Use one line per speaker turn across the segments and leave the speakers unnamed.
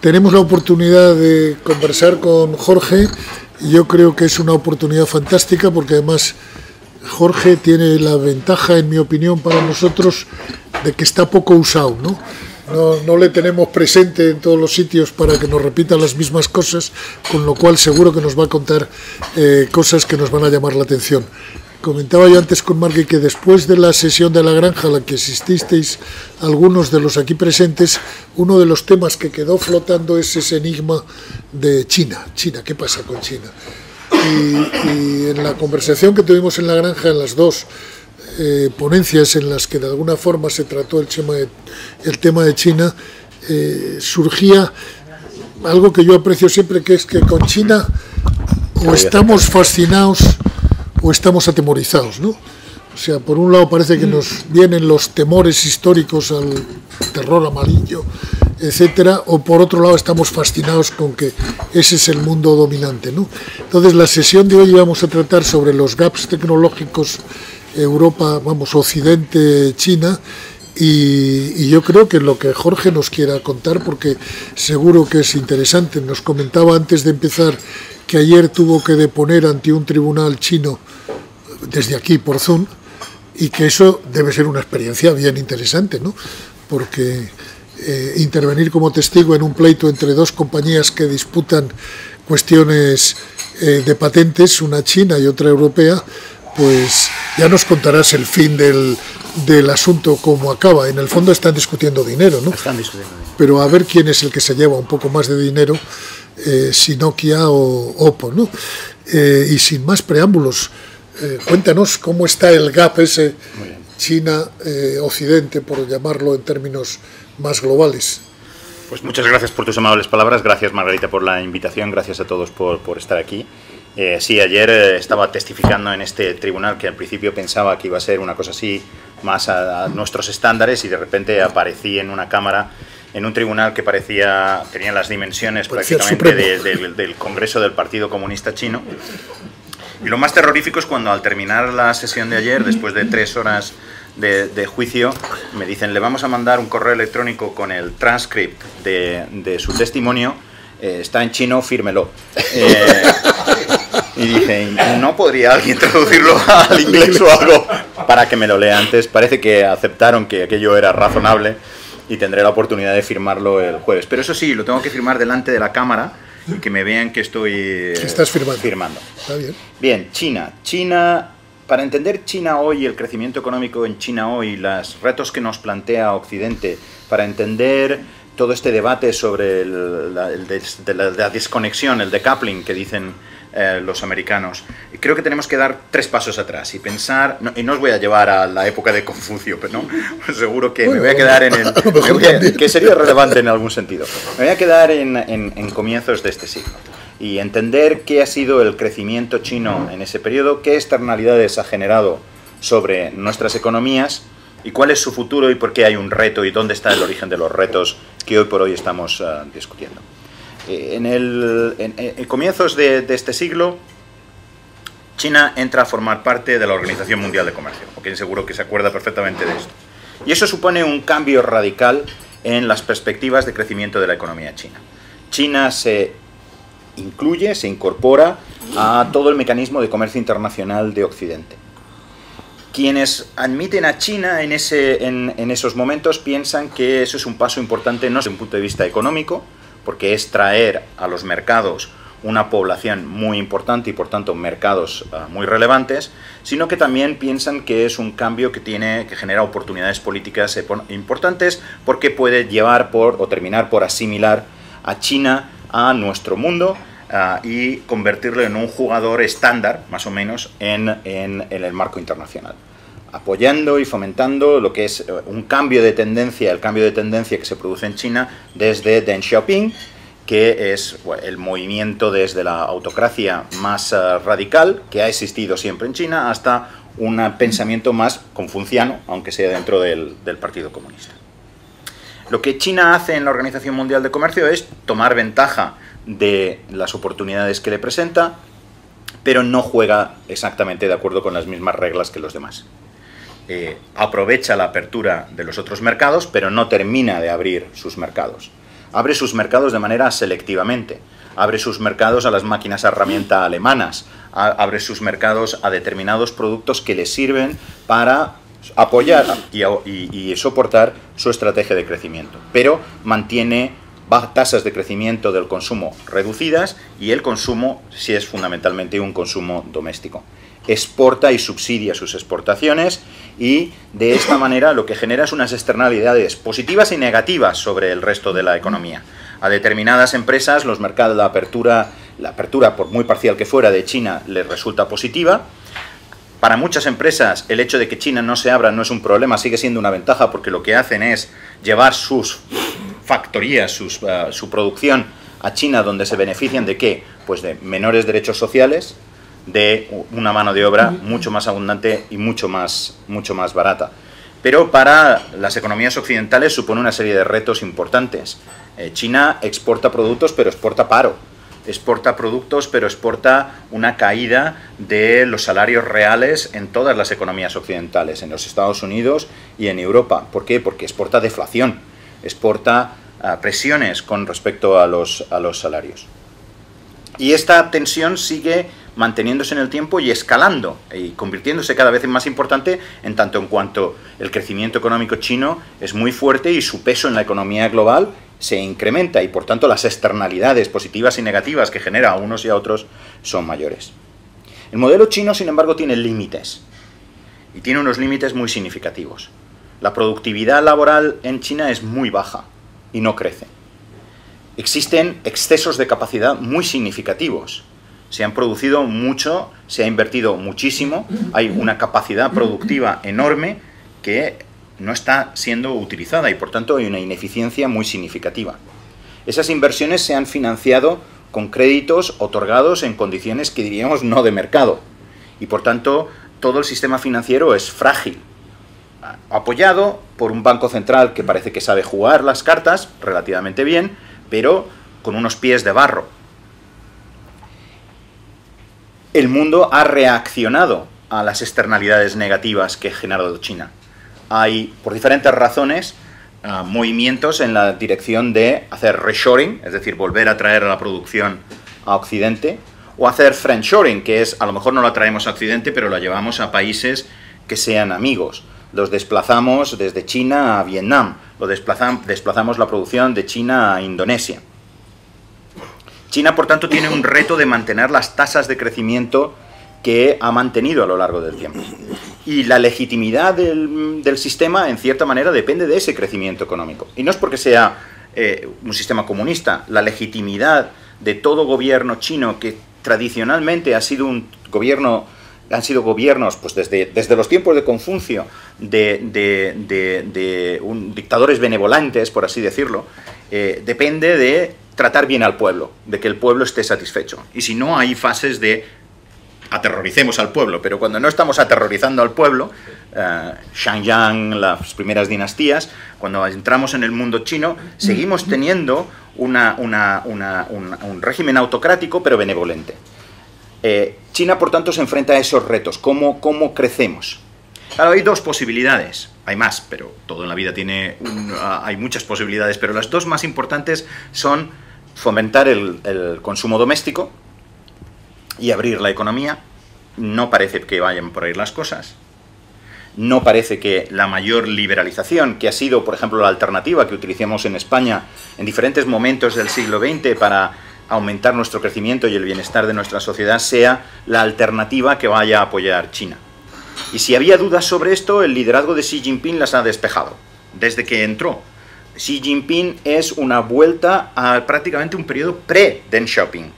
tenemos la oportunidad de conversar con Jorge y yo creo que es una oportunidad fantástica porque además Jorge tiene la ventaja, en mi opinión, para nosotros de que está poco usado, ¿no? No le tenemos presente en todos los sitios para que nos repita las mismas cosas, con lo cual seguro que nos va a contar cosas que nos van a llamar la atención. Comentaba yo antes con Margui que después de la sesión de la granja a la que asististeis algunos de los aquí presentes, uno de los temas que quedó flotando es ese enigma de China. China, ¿qué pasa con China? Y en la conversación que tuvimos en la granja, en las dos ponencias en las que de alguna forma se trató el tema de China, surgía algo que yo aprecio siempre, que es que con China o estamos fascinados o estamos atemorizados, ¿no? O sea, por un lado parece que nos vienen los temores históricos al terror amarillo, etcétera, o por otro lado estamos fascinados con que ese es el mundo dominante, ¿no? Entonces, la sesión de hoy vamos a tratar sobre los gaps tecnológicos Europa, Occidente, China, y yo creo que lo que Jorge nos quiera contar, porque seguro que es interesante. Nos comentaba antes de empezar que ayer tuvo que deponer ante un tribunal chino desde aquí por Zoom, y que eso debe ser una experiencia bien interesante, ¿no? Porque intervenir como testigo en un pleito entre dos compañías que disputan cuestiones de patentes, una china y otra europea, pues ya nos contarás el fin del asunto, cómo acaba. En el fondo están discutiendo dinero, ¿no?
Están discutiendo dinero.
Pero a ver quién es el que se lleva un poco más de dinero, si Nokia o Oppo, ¿no? Y sin más preámbulos, cuéntanos cómo está el gap ese China-Occidente, por llamarlo en términos más globales.
Pues muchas gracias por tus amables palabras, gracias Margarita por la invitación, gracias a todos por estar aquí. Sí, ayer estaba testificando en este tribunal que al principio pensaba que iba a ser una cosa así, más a nuestros estándares, y de repente aparecí en una cámara, en un tribunal que tenía las dimensiones prácticamente del Congreso del Partido Comunista Chino. Y lo más terrorífico es cuando al terminar la sesión de ayer, después de 3 horas de juicio, me dicen: le vamos a mandar un correo electrónico con el transcript de su testimonio, está en chino, fírmelo. Y dije, ¿no podría alguien traducirlo al inglés o algo para que me lo lea antes? Parece que aceptaron que aquello era razonable y tendré la oportunidad de firmarlo el jueves. Pero eso sí, lo tengo que firmar delante de la cámara y que me vean que estoy
estás firmando.
Está bien. Bien, China, para entender China hoy, el crecimiento económico en China hoy, los retos que nos plantea Occidente, para entender todo este debate sobre la desconexión, el decoupling que dicen los americanos, creo que tenemos que dar 3 pasos atrás y pensar, y no os voy a llevar a la época de Confucio, pero no, seguro que me voy a quedar que sería relevante en algún sentido. Me voy a quedar en comienzos de este siglo y entender qué ha sido el crecimiento chino en ese periodo, qué externalidades ha generado sobre nuestras economías y cuál es su futuro y por qué hay un reto y dónde está el origen de los retos que hoy por hoy estamos discutiendo. En comienzos de este siglo, China entra a formar parte de la Organización Mundial de Comercio, porque seguro que se acuerda perfectamente de esto. Y eso supone un cambio radical en las perspectivas de crecimiento de la economía china. China se incorpora a todo el mecanismo de comercio internacional de Occidente. Quienes admiten a China en esos momentos piensan que eso es un paso importante no desde un punto de vista económico, porque es traer a los mercados una población muy importante y por tanto mercados muy relevantes, sino que también piensan que es un cambio que genera oportunidades políticas importantes, porque puede llevar o terminar por asimilar a China a nuestro mundo y convertirlo en un jugador estándar, más o menos, en el marco internacional, apoyando y fomentando lo que es un cambio de tendencia, el cambio de tendencia que se produce en China desde Deng Xiaoping, que es el movimiento desde la autocracia más radical que ha existido siempre en China hasta un pensamiento más confuciano, aunque sea dentro del Partido Comunista. Lo que China hace en la Organización Mundial de Comercio es tomar ventaja de las oportunidades que le presenta, pero no juega exactamente de acuerdo con las mismas reglas que los demás. Aprovecha la apertura de los otros mercados, pero no termina de abrir sus mercados. abre sus mercados de manera selectivamente, abre sus mercados a las máquinas herramienta alemanas, abre sus mercados a determinados productos que les sirven para apoyar y soportar su estrategia de crecimiento, pero mantiene tasas de crecimiento del consumo reducidas y el consumo, si es fundamentalmente un consumo doméstico. Exporta y subsidia sus exportaciones y de esta manera lo que genera es unas externalidades positivas y negativas sobre el resto de la economía. A determinadas empresas los mercados, la apertura por muy parcial que fuera de China les resulta positiva. Para muchas empresas el hecho de que China no se abra no es un problema, sigue siendo una ventaja porque lo que hacen es llevar sus factorías, su producción a China, donde se benefician de ¿qué? Pues de menores derechos sociales, de una mano de obra mucho más abundante y mucho más barata. Pero para las economías occidentales supone una serie de retos importantes. China exporta productos, pero exporta paro. Exporta productos, pero exporta una caída de los salarios reales en todas las economías occidentales, en los Estados Unidos y en Europa. ¿Por qué? Porque exporta deflación, exporta presiones con respecto a los salarios. Y esta tensión sigue manteniéndose en el tiempo y escalando y convirtiéndose cada vez en más importante en tanto en cuanto el crecimiento económico chino es muy fuerte y su peso en la economía global se incrementa y por tanto las externalidades positivas y negativas que genera a unos y a otros son mayores. El modelo chino, sin embargo, tiene límites y tiene unos límites muy significativos. La productividad laboral en China es muy baja y no crece. Existen excesos de capacidad muy significativos. Se han producido mucho, se ha invertido muchísimo, hay una capacidad productiva enorme que no está siendo utilizada y por tanto hay una ineficiencia muy significativa. Esas inversiones se han financiado con créditos otorgados en condiciones que diríamos no de mercado y por tanto todo el sistema financiero es frágil, apoyado por un banco central que parece que sabe jugar las cartas relativamente bien, pero con unos pies de barro. El mundo ha reaccionado a las externalidades negativas que ha generado China. Hay, por diferentes razones, movimientos en la dirección de hacer reshoring, es decir, volver a traer la producción a Occidente, o hacer friendshoring, que es, a lo mejor no la traemos a Occidente, pero la llevamos a países que sean amigos. Los desplazamos desde China a Vietnam, desplazamos la producción de China a Indonesia. China, por tanto, tiene un reto de mantener las tasas de crecimiento que ha mantenido a lo largo del tiempo. Y la legitimidad del sistema, en cierta manera, depende de ese crecimiento económico. Y no es porque sea un sistema comunista. La legitimidad de todo gobierno chino, que tradicionalmente ha sido un gobierno, han sido gobiernos pues desde los tiempos de Confucio, dictadores benevolentes, por así decirlo, depende de tratar bien al pueblo, de que el pueblo esté satisfecho. Y si no, hay fases de aterroricemos al pueblo, pero cuando no estamos aterrorizando al pueblo, Xiangyang, las primeras dinastías, cuando entramos en el mundo chino, seguimos teniendo un régimen autocrático pero benevolente. China, por tanto, se enfrenta a esos retos. ¿Cómo crecemos? Claro, hay dos posibilidades, hay más, pero todo en la vida hay muchas posibilidades, pero las dos más importantes son fomentar el consumo doméstico y abrir la economía. No parece que vayan por ahí las cosas. No parece que la mayor liberalización, que ha sido, por ejemplo, la alternativa que utilizamos en España en diferentes momentos del siglo XX para aumentar nuestro crecimiento y el bienestar de nuestra sociedad, sea la alternativa que vaya a apoyar China. Y si había dudas sobre esto, el liderazgo de Xi Jinping las ha despejado desde que entró. Xi Jinping es una vuelta a prácticamente un periodo pre-Deng Xiaoping.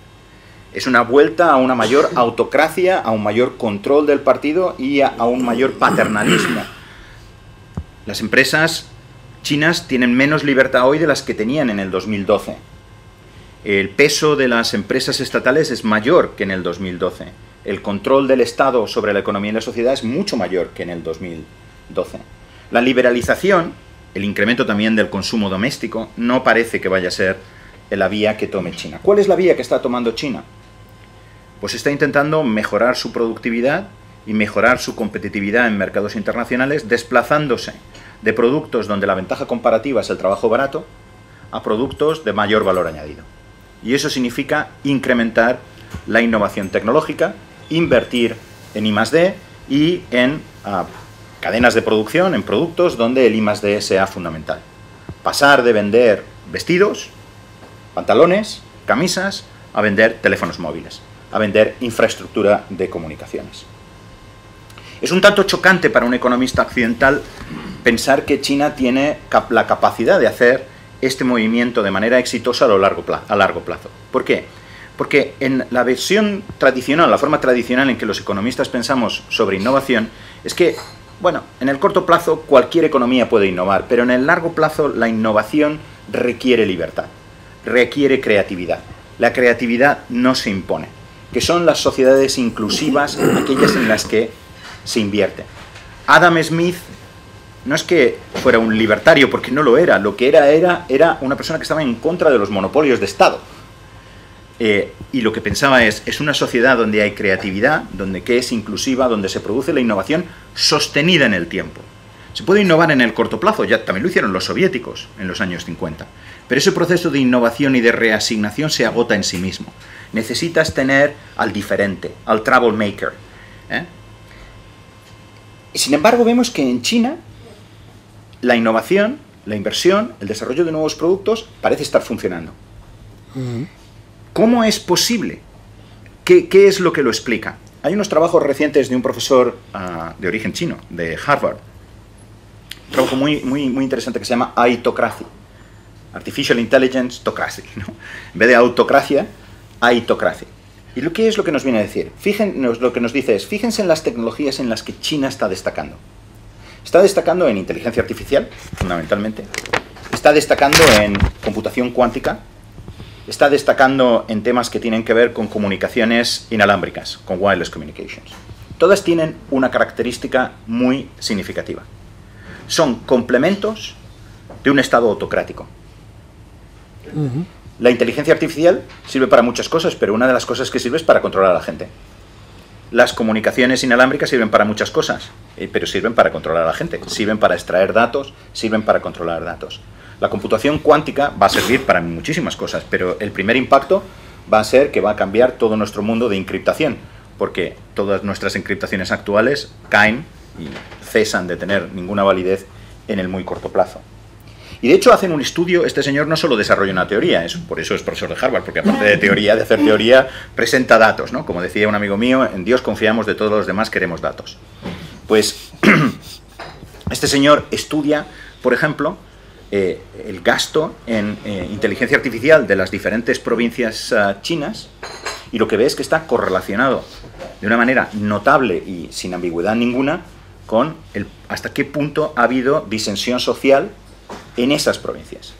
Es una vuelta a una mayor autocracia, a un mayor control del partido y a un mayor paternalismo. Las empresas chinas tienen menos libertad hoy de las que tenían en el 2012. El peso de las empresas estatales es mayor que en el 2012. El control del Estado sobre la economía y la sociedad es mucho mayor que en el 2012. La liberalización, el incremento también del consumo doméstico, no parece que vaya a ser la vía que tome China. ¿Cuál es la vía que está tomando China? Pues está intentando mejorar su productividad y mejorar su competitividad en mercados internacionales, desplazándose de productos donde la ventaja comparativa es el trabajo barato a productos de mayor valor añadido. Y eso significa incrementar la innovación tecnológica, invertir en I+D y en cadenas de producción, en productos donde el I+D sea fundamental. Pasar de vender vestidos, pantalones, camisas, a vender teléfonos móviles, a vender infraestructura de comunicaciones. Es un tanto chocante para un economista occidental pensar que China tiene la capacidad de hacer este movimiento de manera exitosa a largo plazo. ¿Por qué? Porque en la versión tradicional, la forma tradicional en que los economistas pensamos sobre innovación, es que, bueno, en el corto plazo cualquier economía puede innovar, pero en el largo plazo la innovación requiere libertad, requiere creatividad. La creatividad no se impone, que son las sociedades inclusivas, aquellas en las que se invierte. Adam Smith no es que fuera un libertario, porque no lo era. Lo que era una persona que estaba en contra de los monopolios de Estado. Y lo que pensaba es una sociedad donde hay creatividad, que es inclusiva, donde se produce la innovación sostenida en el tiempo. Se puede innovar en el corto plazo, ya también lo hicieron los soviéticos en los años 50. Pero ese proceso de innovación y de reasignación se agota en sí mismo. Necesitas tener al diferente, al troublemaker. Y sin embargo vemos que en China la innovación, la inversión, el desarrollo de nuevos productos parece estar funcionando. ¿Cómo es posible? ¿Qué es lo que lo explica? Hay unos trabajos recientes de un profesor de origen chino, de Harvard. Un trabajo muy interesante que se llama Aitocracy. Artificial Intelligence Tocracy, ¿no? En vez de autocracia, Aitocracy. ¿Y qué es lo que nos viene a decir? Lo que nos dice es, fíjense en las tecnologías en las que China está destacando. Está destacando en inteligencia artificial, fundamentalmente. Está destacando en computación cuántica. Está destacando en temas que tienen que ver con comunicaciones inalámbricas, con wireless communications. Todas tienen una característica muy significativa. Son complementos de un Estado autocrático. La inteligencia artificial sirve para muchas cosas, pero una de las cosas que sirve es para controlar a la gente. Las comunicaciones inalámbricas sirven para muchas cosas, pero sirven para controlar a la gente. Sirven para extraer datos, sirven para controlar datos. La computación cuántica va a servir para muchísimas cosas, pero el primer impacto va a ser que va a cambiar todo nuestro mundo de encriptación, porque todas nuestras encriptaciones actuales caen y cesan de tener ninguna validez en el muy corto plazo. Y de hecho hacen un estudio, este señor no solo desarrolla una teoría, por eso es profesor de Harvard, porque aparte de hacer teoría, presenta datos, ¿no? Como decía un amigo mío, en Dios confiamos, de todos los demás queremos datos. Pues este señor estudia, por ejemplo, el gasto en inteligencia artificial de las diferentes provincias chinas, y lo que ve es que está correlacionado de una manera notable y sin ambigüedad ninguna con hasta qué punto ha habido disensión social en esas provincias.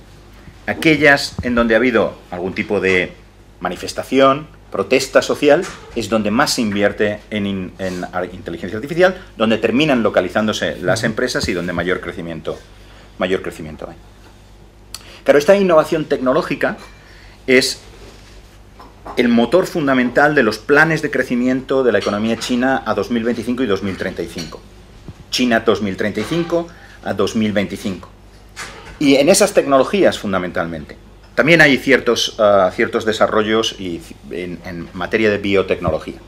Aquellas en donde ha habido algún tipo de manifestación, protesta social, es donde más se invierte en inteligencia artificial, donde terminan localizándose las empresas y donde mayor crecimiento hay. Claro, esta innovación tecnológica es el motor fundamental de los planes de crecimiento de la economía china a 2025 y 2035. China 2035 a 2025. Y en esas tecnologías, fundamentalmente. También hay ciertos desarrollos en materia de biotecnología.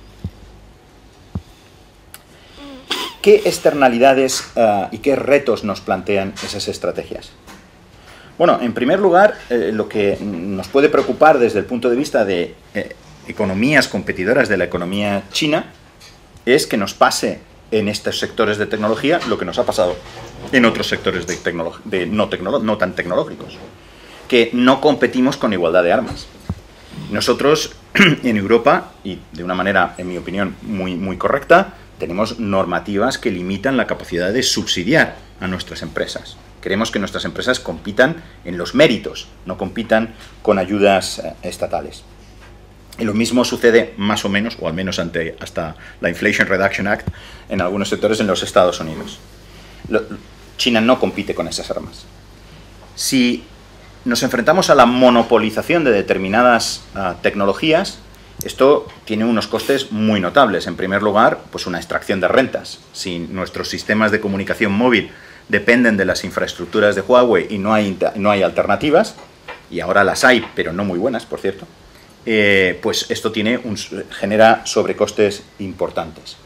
¿Qué externalidades y qué retos nos plantean esas estrategias? Bueno, en primer lugar, lo que nos puede preocupar desde el punto de vista de economías competidoras de la economía china es que nos pase en estos sectores de tecnología lo que nos ha pasado en otros sectores no tan tecnológicos, que no competimos con igualdad de armas. Nosotros en Europa, y de una manera, en mi opinión, muy correcta, tenemos normativas que limitan la capacidad de subsidiar a nuestras empresas. Queremos que nuestras empresas compitan en los méritos, no compitan con ayudas estatales. Y lo mismo sucede más o menos, o al menos hasta la Inflation Reduction Act, en algunos sectores en los Estados Unidos. China no compite con esas armas. Si nos enfrentamos a la monopolización de determinadas tecnologías, esto tiene unos costes muy notables. En primer lugar, pues una extracción de rentas. Si nuestros sistemas de comunicación móvil dependen de las infraestructuras de Huawei y no hay alternativas, y ahora las hay, pero no muy buenas, por cierto, pues esto genera sobrecostes importantes.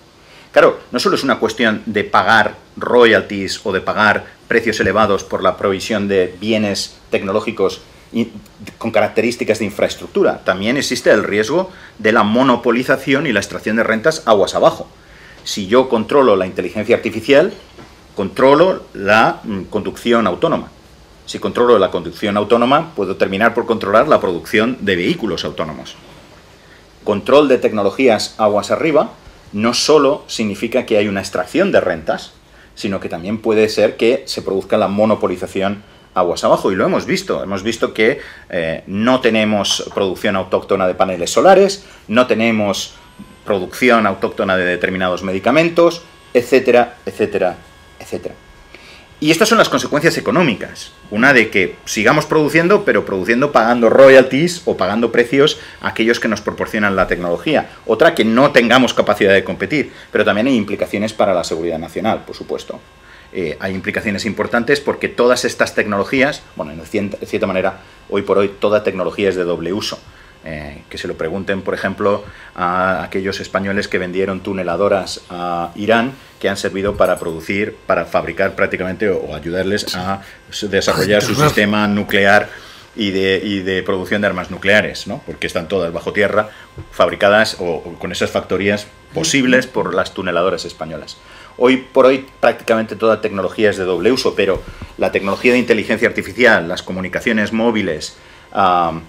Claro, no solo es una cuestión de pagar royalties o de pagar precios elevados por la provisión de bienes tecnológicos con características de infraestructura, también existe el riesgo de la monopolización y la extracción de rentas aguas abajo. Si yo controlo la inteligencia artificial, controlo la conducción autónoma. Si controlo la conducción autónoma, puedo terminar por controlar la producción de vehículos autónomos. Control de tecnologías aguas arriba no solo significa que hay una extracción de rentas, sino que también puede ser que se produzca la monopolización aguas abajo. Y lo hemos visto que no tenemos producción autóctona de paneles solares, no tenemos producción autóctona de determinados medicamentos, etcétera, etcétera, etcétera. Y estas son las consecuencias económicas. Una de que sigamos produciendo, pero produciendo pagando royalties o pagando precios a aquellos que nos proporcionan la tecnología. Otra, que no tengamos capacidad de competir. Pero también hay implicaciones para la seguridad nacional, por supuesto. Hay implicaciones importantes porque todas estas tecnologías, bueno, de cierta manera, hoy por hoy toda tecnología es de doble uso. Que se lo pregunten, por ejemplo, a aquellos españoles que vendieron tuneladoras a Irán, que han servido para fabricar prácticamente o ayudarles a desarrollar su sistema nuclear y de producción de armas nucleares, ¿no? Porque están todas bajo tierra, fabricadas o con esas factorías posibles por las tuneladoras españolas. Hoy por hoy prácticamente toda tecnología es de doble uso, pero la tecnología de inteligencia artificial, las comunicaciones móviles, la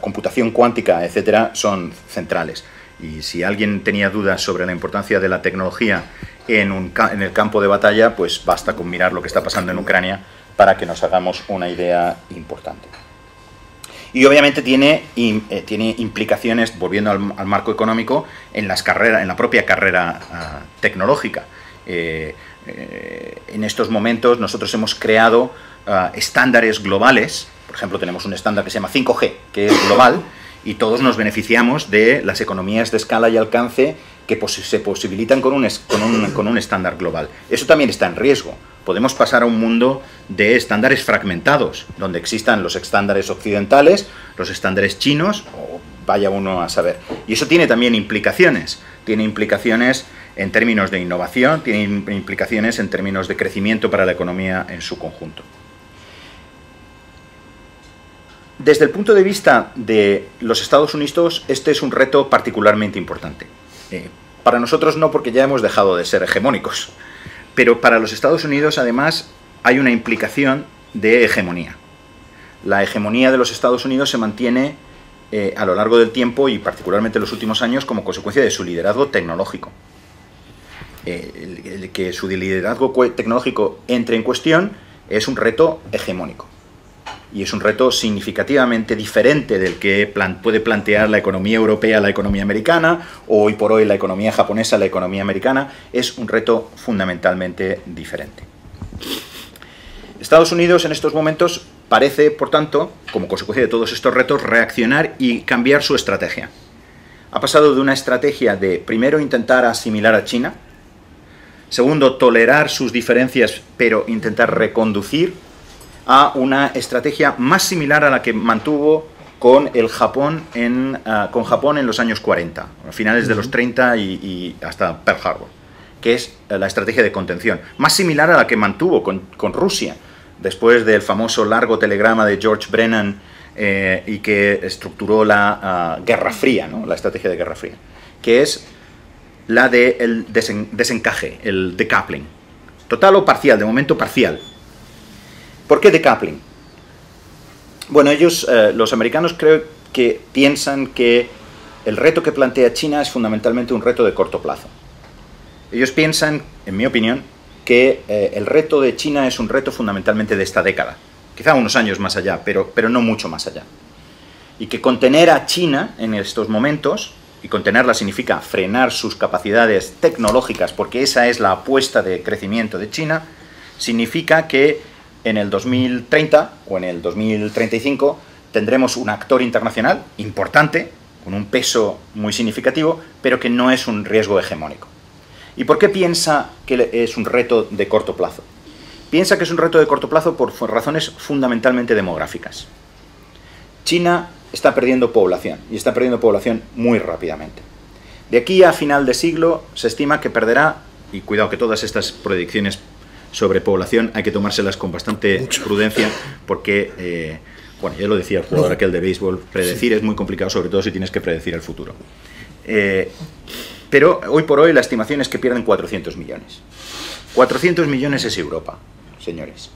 computación cuántica, etcétera, son centrales. Y si alguien tenía dudas sobre la importancia de la tecnología en el campo de batalla, pues basta con mirar lo que está pasando en Ucrania para que nos hagamos una idea importante. Y obviamente tiene implicaciones, volviendo al marco económico, en la propia carrera tecnológica. En estos momentos nosotros hemos creado estándares globales. Por ejemplo, tenemos un estándar que se llama 5G, que es global, y todos nos beneficiamos de las economías de escala y alcance que se posibilitan con un estándar global. Eso también está en riesgo. Podemos pasar a un mundo de estándares fragmentados, donde existan los estándares occidentales, los estándares chinos, o vaya uno a saber. Y eso tiene también implicaciones. Tiene implicaciones en términos de innovación, tiene implicaciones en términos de crecimiento para la economía en su conjunto. Desde el punto de vista de los Estados Unidos, este es un reto particularmente importante. Para nosotros no, porque ya hemos dejado de ser hegemónicos, pero para los Estados Unidos, además, hay una implicación de hegemonía. La hegemonía de los Estados Unidos se mantiene a lo largo del tiempo y particularmente en los últimos años como consecuencia de su liderazgo tecnológico. El que su liderazgo tecnológico entre en cuestión es un reto hegemónico. Y es un reto significativamente diferente del que puede plantear la economía europea, la economía americana, o hoy por hoy la economía japonesa, la economía americana. Es un reto fundamentalmente diferente. Estados Unidos en estos momentos parece, por tanto, como consecuencia de todos estos retos, reaccionar y cambiar su estrategia. Ha pasado de una estrategia de, primero, intentar asimilar a China, segundo, tolerar sus diferencias, pero intentar reconducir, a una estrategia más similar a la que mantuvo con Japón en los años 40, a finales de los 30 y hasta Pearl Harbor, que es la estrategia de contención, más similar a la que mantuvo con Rusia, después del famoso largo telegrama de George Brennan y que estructuró la Guerra Fría, ¿no? La estrategia de Guerra Fría, que es la del desencaje, el decoupling, total o parcial, de momento parcial. ¿Por qué decoupling? Bueno, ellos, los americanos, creo que piensan que el reto que plantea China es fundamentalmente un reto de corto plazo. Ellos piensan, en mi opinión, que el reto de China es un reto fundamentalmente de esta década, quizá unos años más allá, pero no mucho más allá. Y que contener a China en estos momentos, y contenerla significa frenar sus capacidades tecnológicas, porque esa es la apuesta de crecimiento de China, significa que en el 2030 o en el 2035 tendremos un actor internacional importante, con un peso muy significativo, pero que no es un riesgo hegemónico. ¿Y por qué piensa que es un reto de corto plazo? Piensa que es un reto de corto plazo por razones fundamentalmente demográficas. China está perdiendo población, y está perdiendo población muy rápidamente. De aquí a final de siglo se estima que perderá, y cuidado que todas estas predicciones sobre población hay que tomárselas con bastante prudencia, porque, bueno, ya lo decía el jugador aquel de béisbol, predecir es muy complicado, sobre todo si tienes que predecir el futuro. Pero hoy por hoy la estimación es que pierden 400 millones. 400 millones es Europa, señores.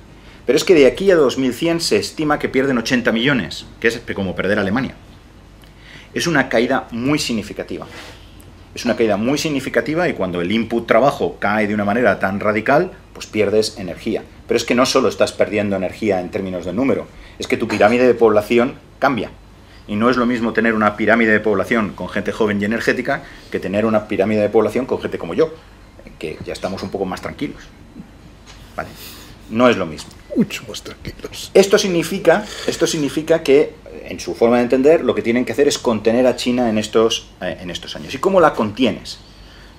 Pero es que de aquí a 2100 se estima que pierden 80 millones, que es como perder a Alemania. Es una caída muy significativa. Es una caída muy significativa y cuando el input trabajo cae de una manera tan radical, pues pierdes energía. Pero es que no solo estás perdiendo energía en términos de número, es que tu pirámide de población cambia. Y no es lo mismo tener una pirámide de población con gente joven y energética que tener una pirámide de población con gente como yo, que ya estamos un poco más tranquilos. ¿Vale? No es lo mismo.
Mucho más tranquilos.
Esto significa que, en su forma de entender, lo que tienen que hacer es contener a China en estos años. ¿Y cómo la contienes?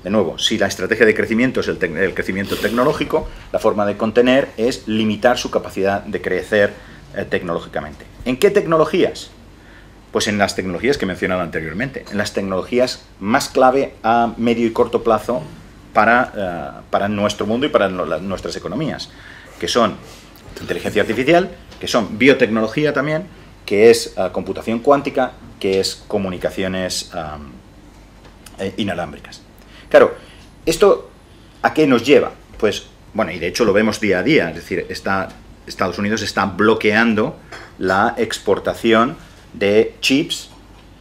De nuevo, si la estrategia de crecimiento es el crecimiento tecnológico, la forma de contener es limitar su capacidad de crecer tecnológicamente. ¿En qué tecnologías? Pues en las tecnologías que he mencionado anteriormente, en las tecnologías más clave a medio y corto plazo para nuestro mundo y para nuestras economías, que son inteligencia artificial, que son biotecnología también, que es computación cuántica, que es comunicaciones inalámbricas. Claro, ¿esto a qué nos lleva? Pues, bueno, y de hecho lo vemos día a día, es decir, Estados Unidos está bloqueando la exportación de chips,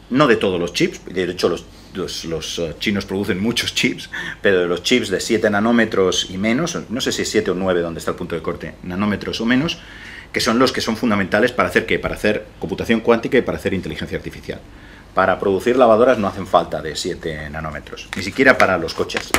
no de todos los chips, de hecho los chinos producen muchos chips, pero de los chips de 7 nanómetros y menos, no sé si es 7 o 9 donde está el punto de corte, nanómetros o menos, que son los que son fundamentales para hacer ¿qué? Para hacer computación cuántica y para hacer inteligencia artificial. Para producir lavadoras no hacen falta de 7 nanómetros, ni siquiera para los coches,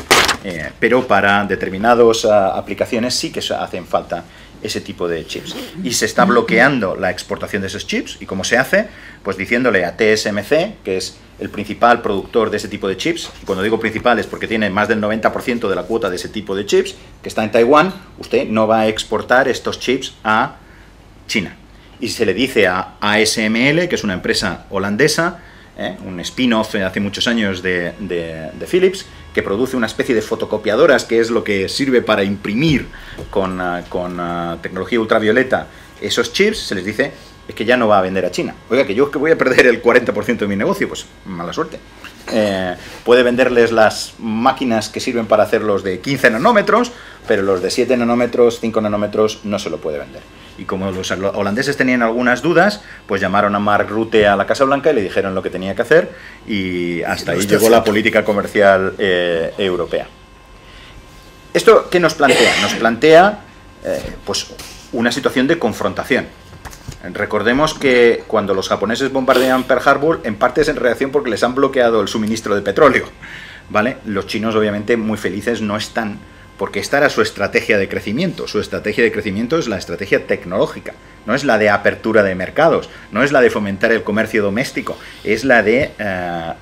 pero para determinadas aplicaciones sí que hacen falta ese tipo de chips. Y se está bloqueando la exportación de esos chips. ¿Y cómo se hace? Pues diciéndole a TSMC, que es el principal productor de ese tipo de chips, y cuando digo principal es porque tiene más del 90% de la cuota de ese tipo de chips, que está en Taiwán, usted no va a exportar estos chips a China. Y se le dice a ASML, que es una empresa holandesa, un spin-off hace muchos años de Philips, que produce una especie de fotocopiadoras, que es lo que sirve para imprimir con tecnología ultravioleta esos chips, se les dice es que ya no va a vender a China. Oiga, que yo que voy a perder el 40% de mi negocio, pues mala suerte. Puede venderles las máquinas que sirven para hacer los de 15 nanómetros, pero los de 7 nanómetros, 5 nanómetros no se lo puede vender. Y como los holandeses tenían algunas dudas, pues llamaron a Mark Rutte a la Casa Blanca y le dijeron lo que tenía que hacer, y hasta ahí llegó la política comercial europea. ¿Esto qué nos plantea? Nos plantea pues una situación de confrontación. Recordemos que cuando los japoneses bombardean Pearl Harbor, en parte es en reacción porque les han bloqueado el suministro de petróleo, ¿vale? Los chinos obviamente muy felices no están, porque esta era su estrategia de crecimiento. Su estrategia de crecimiento es la estrategia tecnológica, no es la de apertura de mercados, no es la de fomentar el comercio doméstico, es la de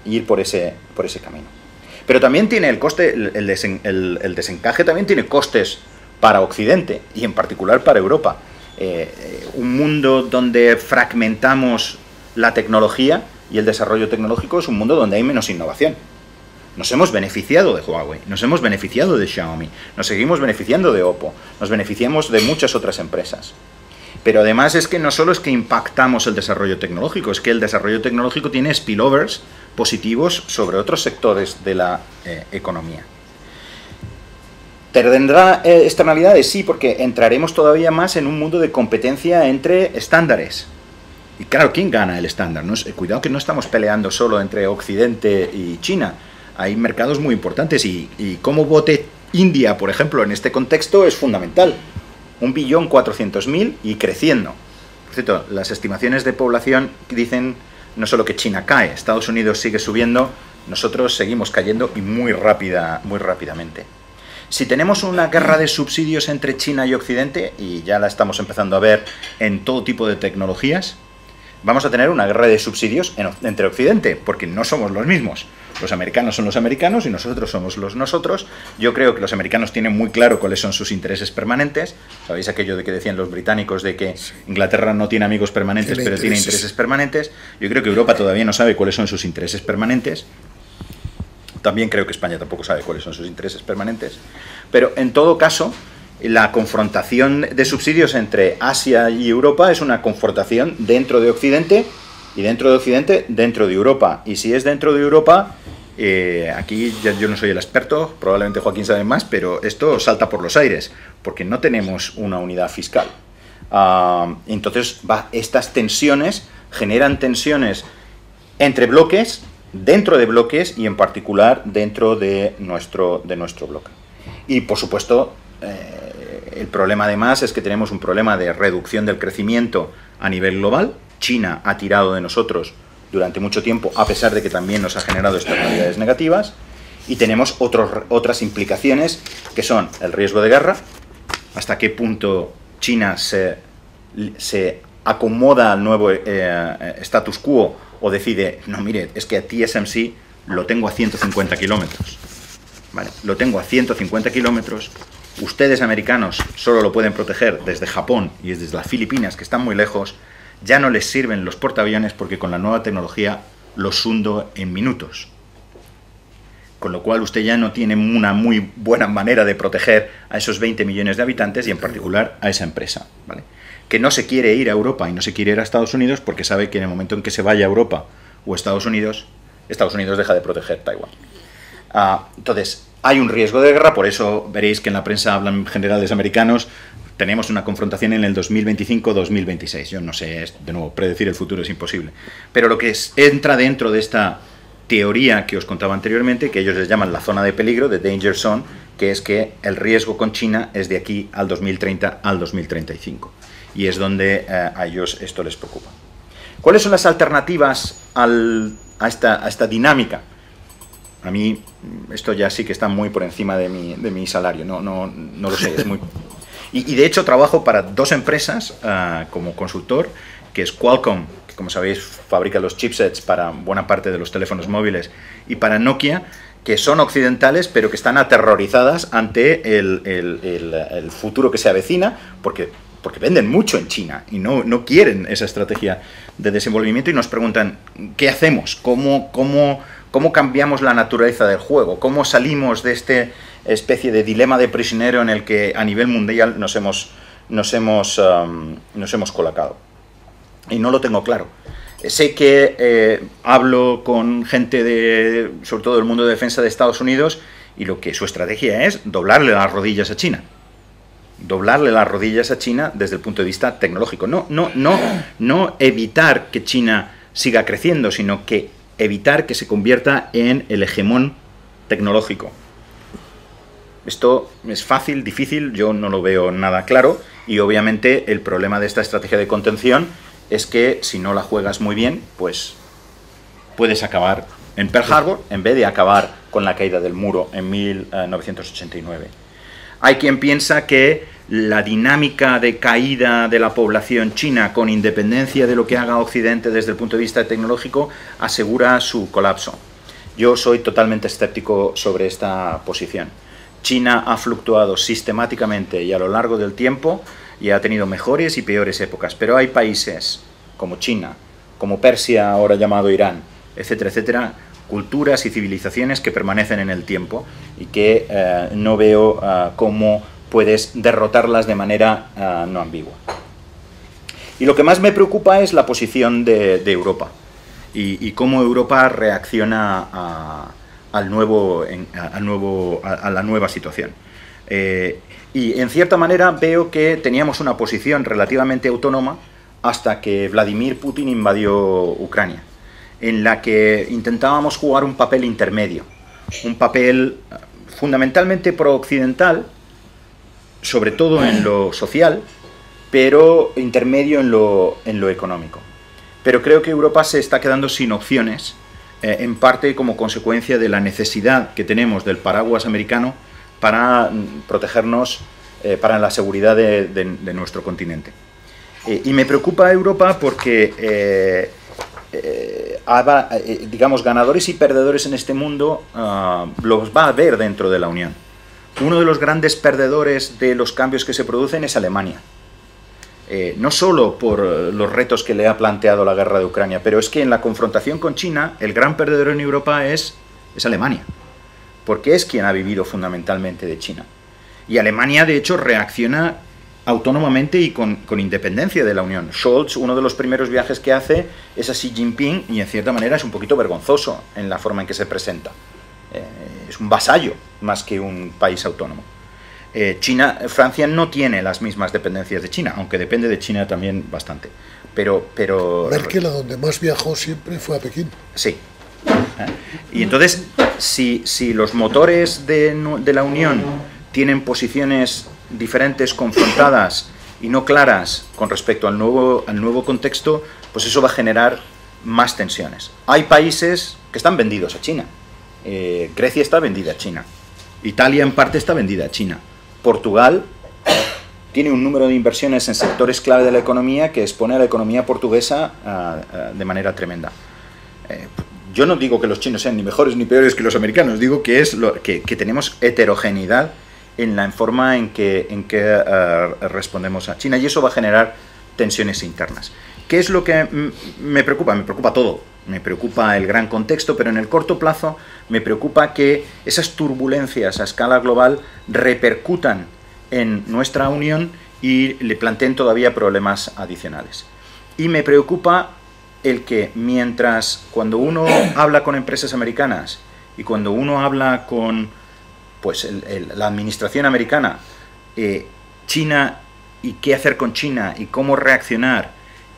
ir por ese camino. Pero también tiene el coste, el desencaje también tiene costes para Occidente y en particular para Europa. Un mundo donde fragmentamos la tecnología y el desarrollo tecnológico es un mundo donde hay menos innovación. Nos hemos beneficiado de Huawei, nos hemos beneficiado de Xiaomi, nos seguimos beneficiando de Oppo, nos beneficiamos de muchas otras empresas. Pero además es que no solo es que impactamos el desarrollo tecnológico, es que el desarrollo tecnológico tiene spillovers positivos sobre otros sectores de la economía. ¿Tendrá externalidades? Sí, porque entraremos todavía más en un mundo de competencia entre estándares. Y claro, ¿quién gana el estándar? Cuidado que no estamos peleando solo entre Occidente y China. Hay mercados muy importantes y cómo vote India, por ejemplo, en este contexto es fundamental. 1.400.000 y creciendo. Por cierto, las estimaciones de población dicen no solo que China cae, Estados Unidos sigue subiendo, nosotros seguimos cayendo y muy rápidamente. Si tenemos una guerra de subsidios entre China y Occidente, y ya la estamos empezando a ver en todo tipo de tecnologías, vamos a tener una guerra de subsidios entre Occidente, porque no somos los mismos. Los americanos son los americanos y nosotros somos los nosotros. Yo creo que los americanos tienen muy claro cuáles son sus intereses permanentes. ¿Sabéis aquello de que decían los británicos de que Inglaterra no tiene amigos permanentes, pero tiene intereses permanentes? Yo creo que Europa todavía no sabe cuáles son sus intereses permanentes. También creo que España tampoco sabe cuáles son sus intereses permanentes. Pero en todo caso, la confrontación de subsidios entre Asia y Europa es una confrontación dentro de Occidente y dentro de Occidente, dentro de Europa. Y si es dentro de Europa, aquí yo no soy el experto, probablemente Joaquín sabe más, pero esto salta por los aires, porque no tenemos una unidad fiscal. Entonces, estas tensiones generan tensiones entre bloques, dentro de bloques y en particular dentro de nuestro bloque. Y por supuesto, el problema además es que tenemos un problema de reducción del crecimiento a nivel global. China ha tirado de nosotros durante mucho tiempo, a pesar de que también nos ha generado externalidades negativas, y tenemos otras implicaciones que son el riesgo de guerra, hasta qué punto China se acomoda al nuevo status quo o decide, no, mire, es que a TSMC lo tengo a 150 kilómetros, ¿vale? Lo tengo a 150 kilómetros, ustedes americanos solo lo pueden proteger desde Japón y desde las Filipinas, que están muy lejos, ya no les sirven los portaaviones porque con la nueva tecnología los hundo en minutos. Con lo cual usted ya no tiene una muy buena manera de proteger a esos 20 millones de habitantes y en particular a esa empresa, ¿vale? Que no se quiere ir a Europa y no se quiere ir a Estados Unidos porque sabe que en el momento en que se vaya a Europa o Estados Unidos deja de proteger Taiwán. Entonces, hay un riesgo de guerra, por eso veréis que en la prensa hablan generales americanos. Tenemos una confrontación en el 2025-2026. Yo no sé, de nuevo, predecir el futuro es imposible. Pero lo que entra dentro de esta teoría que os contaba anteriormente, que ellos les llaman la zona de peligro, de danger zone, que es que el riesgo con China es de aquí al 2030 al 2035. Y es donde a ellos esto les preocupa. ¿Cuáles son las alternativas a esta dinámica? A mí esto ya sí que está muy por encima de mi salario. No lo sé, es muy... Y de hecho trabajo para dos empresas como consultor, que es Qualcomm, que como sabéis fabrica los chipsets para buena parte de los teléfonos móviles, y para Nokia, que son occidentales pero que están aterrorizadas ante el futuro que se avecina, porque venden mucho en China y no quieren esa estrategia de desenvolvimiento y nos preguntan, ¿qué hacemos? ¿Cómo cambiamos la naturaleza del juego? ¿Cómo salimos de esta especie de dilema de prisionero en el que a nivel mundial nos hemos colocado? Y no lo tengo claro. Sé que hablo con gente sobre todo del mundo de defensa de Estados Unidos, y lo que su estrategia es doblarle las rodillas a China. Doblarle las rodillas a China desde el punto de vista tecnológico. No evitar que China siga creciendo, sino que evitar que se convierta en el hegemón tecnológico. Esto es fácil, difícil, yo no lo veo nada claro, y obviamente el problema de esta estrategia de contención es que si no la juegas muy bien, pues puedes acabar en Pearl Harbor en vez de acabar con la caída del muro en 1989. Hay quien piensa que la dinámica de caída de la población china, con independencia de lo que haga Occidente desde el punto de vista tecnológico, asegura su colapso. Yo soy totalmente escéptico sobre esta posición. China ha fluctuado sistemáticamente y a lo largo del tiempo y ha tenido mejores y peores épocas, pero hay países como China, como Persia, ahora llamado Irán, etcétera, etcétera, culturas y civilizaciones que permanecen en el tiempo y que no veo cómo puedes derrotarlas de manera no ambigua. Y lo que más me preocupa es la posición de Europa y cómo Europa reacciona a la nueva situación. Y en cierta manera veo que teníamos una posición relativamente autónoma hasta que Vladimir Putin invadió Ucrania, en la que intentábamos jugar un papel intermedio, un papel fundamentalmente pro-occidental, sobre todo en lo social, pero intermedio en lo económico. Pero creo que Europa se está quedando sin opciones, en parte como consecuencia de la necesidad que tenemos del paraguas americano para protegernos, para la seguridad de nuestro continente. Y me preocupa Europa porque digamos, ganadores y perdedores en este mundo, los va a haber dentro de la Unión. Uno de los grandes perdedores de los cambios que se producen es Alemania. No solo por los retos que le ha planteado la guerra de Ucrania, pero es que en la confrontación con China, el gran perdedor en Europa es Alemania, porque es quien ha vivido fundamentalmente de China. Y Alemania, de hecho, reacciona autónomamente y con independencia de la Unión. Scholz, uno de los primeros viajes que hace es a Xi Jinping y en cierta manera es un poquito vergonzoso en la forma en que se presenta. Es un vasallo más que un país autónomo. Francia no tiene las mismas dependencias de China, aunque depende de China también bastante. Pero
Merkel, a donde más viajó siempre fue a Pekín.
Sí. Y entonces, si los motores de la Unión tienen posiciones diferentes, confrontadas y no claras con respecto al nuevo contexto, pues eso va a generar más tensiones. Hay países que están vendidos a China. Grecia está vendida a China. Italia en parte está vendida a China. Portugal tiene un número de inversiones en sectores clave de la economía que expone a la economía portuguesa de manera tremenda. Yo no digo que los chinos sean ni mejores ni peores que los americanos, digo que que tenemos heterogeneidad en la forma en que respondemos a China, y eso va a generar tensiones internas. ¿Qué es lo que me preocupa? Me preocupa todo. Me preocupa el gran contexto, pero en el corto plazo me preocupa que esas turbulencias a escala global repercutan en nuestra Unión y le planteen todavía problemas adicionales. Y me preocupa el que cuando uno habla con empresas americanas y cuando uno habla con la administración americana, China y qué hacer con China y cómo reaccionar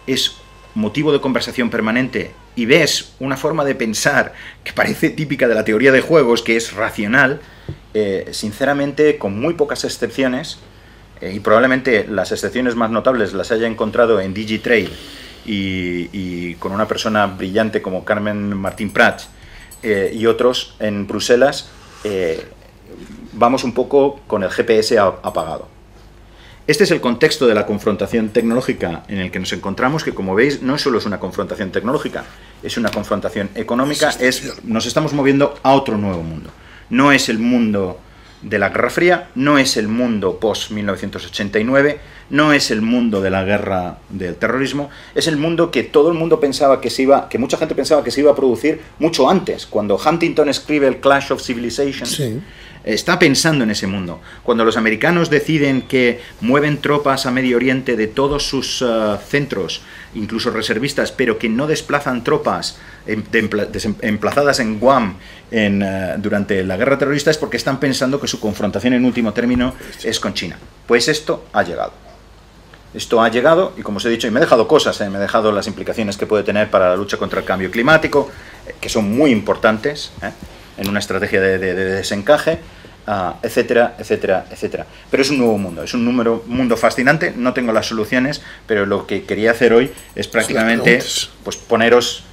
es motivo de conversación permanente, y ves una forma de pensar que parece típica de la teoría de juegos, que es racional, sinceramente, con muy pocas excepciones, y probablemente las excepciones más notables las haya encontrado en Digitrade y con una persona brillante como Carmen Martín Prats y otros en Bruselas, vamos un poco con el GPS apagado. Este es el contexto de la confrontación tecnológica en el que nos encontramos, que como veis no solo es una confrontación tecnológica, es una confrontación económica, nos estamos moviendo a otro nuevo mundo. No es el mundo de la Guerra Fría, no es el mundo post-1989, no es el mundo de la guerra del terrorismo, es el mundo que todo el mundo pensaba que mucha gente pensaba que se iba a producir mucho antes. Cuando Huntington escribe el Clash of Civilizations, sí, está pensando en ese mundo. Cuando los americanos deciden que mueven tropas a Medio Oriente de todos sus centros, incluso reservistas, pero que no desplazan tropas emplazadas en Guam durante la guerra terrorista, es porque están pensando que su confrontación en último término es con China. Pues esto ha llegado. Esto ha llegado, y como os he dicho, y me he dejado cosas, me he dejado las implicaciones que puede tener para la lucha contra el cambio climático, que son muy importantes, en una estrategia de desencaje, etcétera, etcétera, etcétera. Pero es un nuevo mundo, es un mundo fascinante, no tengo las soluciones, pero lo que quería hacer hoy es prácticamente poneros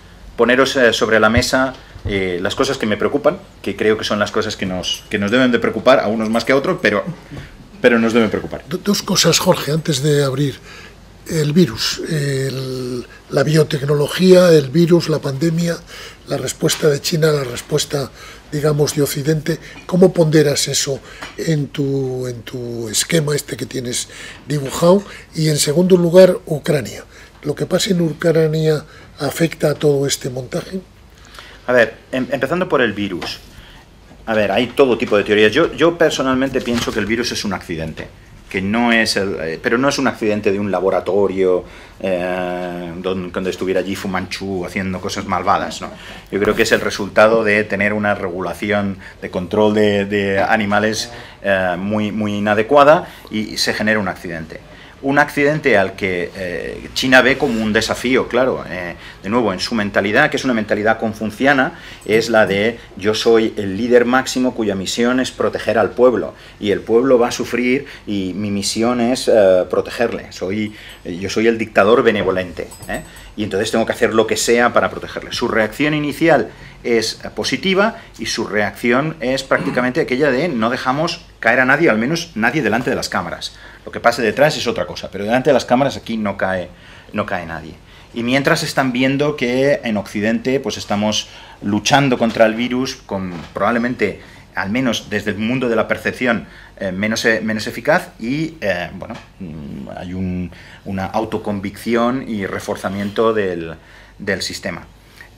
sobre la mesa las cosas que me preocupan, que creo que son las cosas que nos deben de preocupar, a unos más que a otros, pero nos deben preocupar.
Dos cosas, Jorge, antes de abrir. El virus, la biotecnología, el virus, la pandemia, la respuesta de China, la respuesta, digamos, de Occidente. ¿Cómo ponderas eso en tu esquema que tienes dibujado? Y en segundo lugar, Ucrania. ¿Lo que pasa en Ucrania afecta a todo este montaje?
A ver, empezando por el virus. A ver, hay todo tipo de teorías. Yo personalmente pienso que el virus es un accidente. Que no es pero no es un accidente de un laboratorio donde estuviera allí Fu Manchu haciendo cosas malvadas, ¿no? Yo creo que es el resultado de tener una regulación de control de animales muy, muy inadecuada, y se genera un accidente. Un accidente al que China ve como un desafío, claro, de nuevo, en su mentalidad, que es una mentalidad confuciana, es la de yo soy el líder máximo cuya misión es proteger al pueblo, y el pueblo va a sufrir y mi misión es protegerle, yo soy el dictador benevolente, y entonces tengo que hacer lo que sea para protegerle. Su reacción inicial es positiva y su reacción es prácticamente aquella de no dejamos caer a nadie, al menos nadie delante de las cámaras. Lo que pase detrás es otra cosa, pero delante de las cámaras aquí no cae nadie. Y mientras están viendo que en Occidente pues estamos luchando contra el virus con probablemente, al menos desde el mundo de la percepción, menos eficaz y bueno, hay una autoconvicción y reforzamiento del sistema.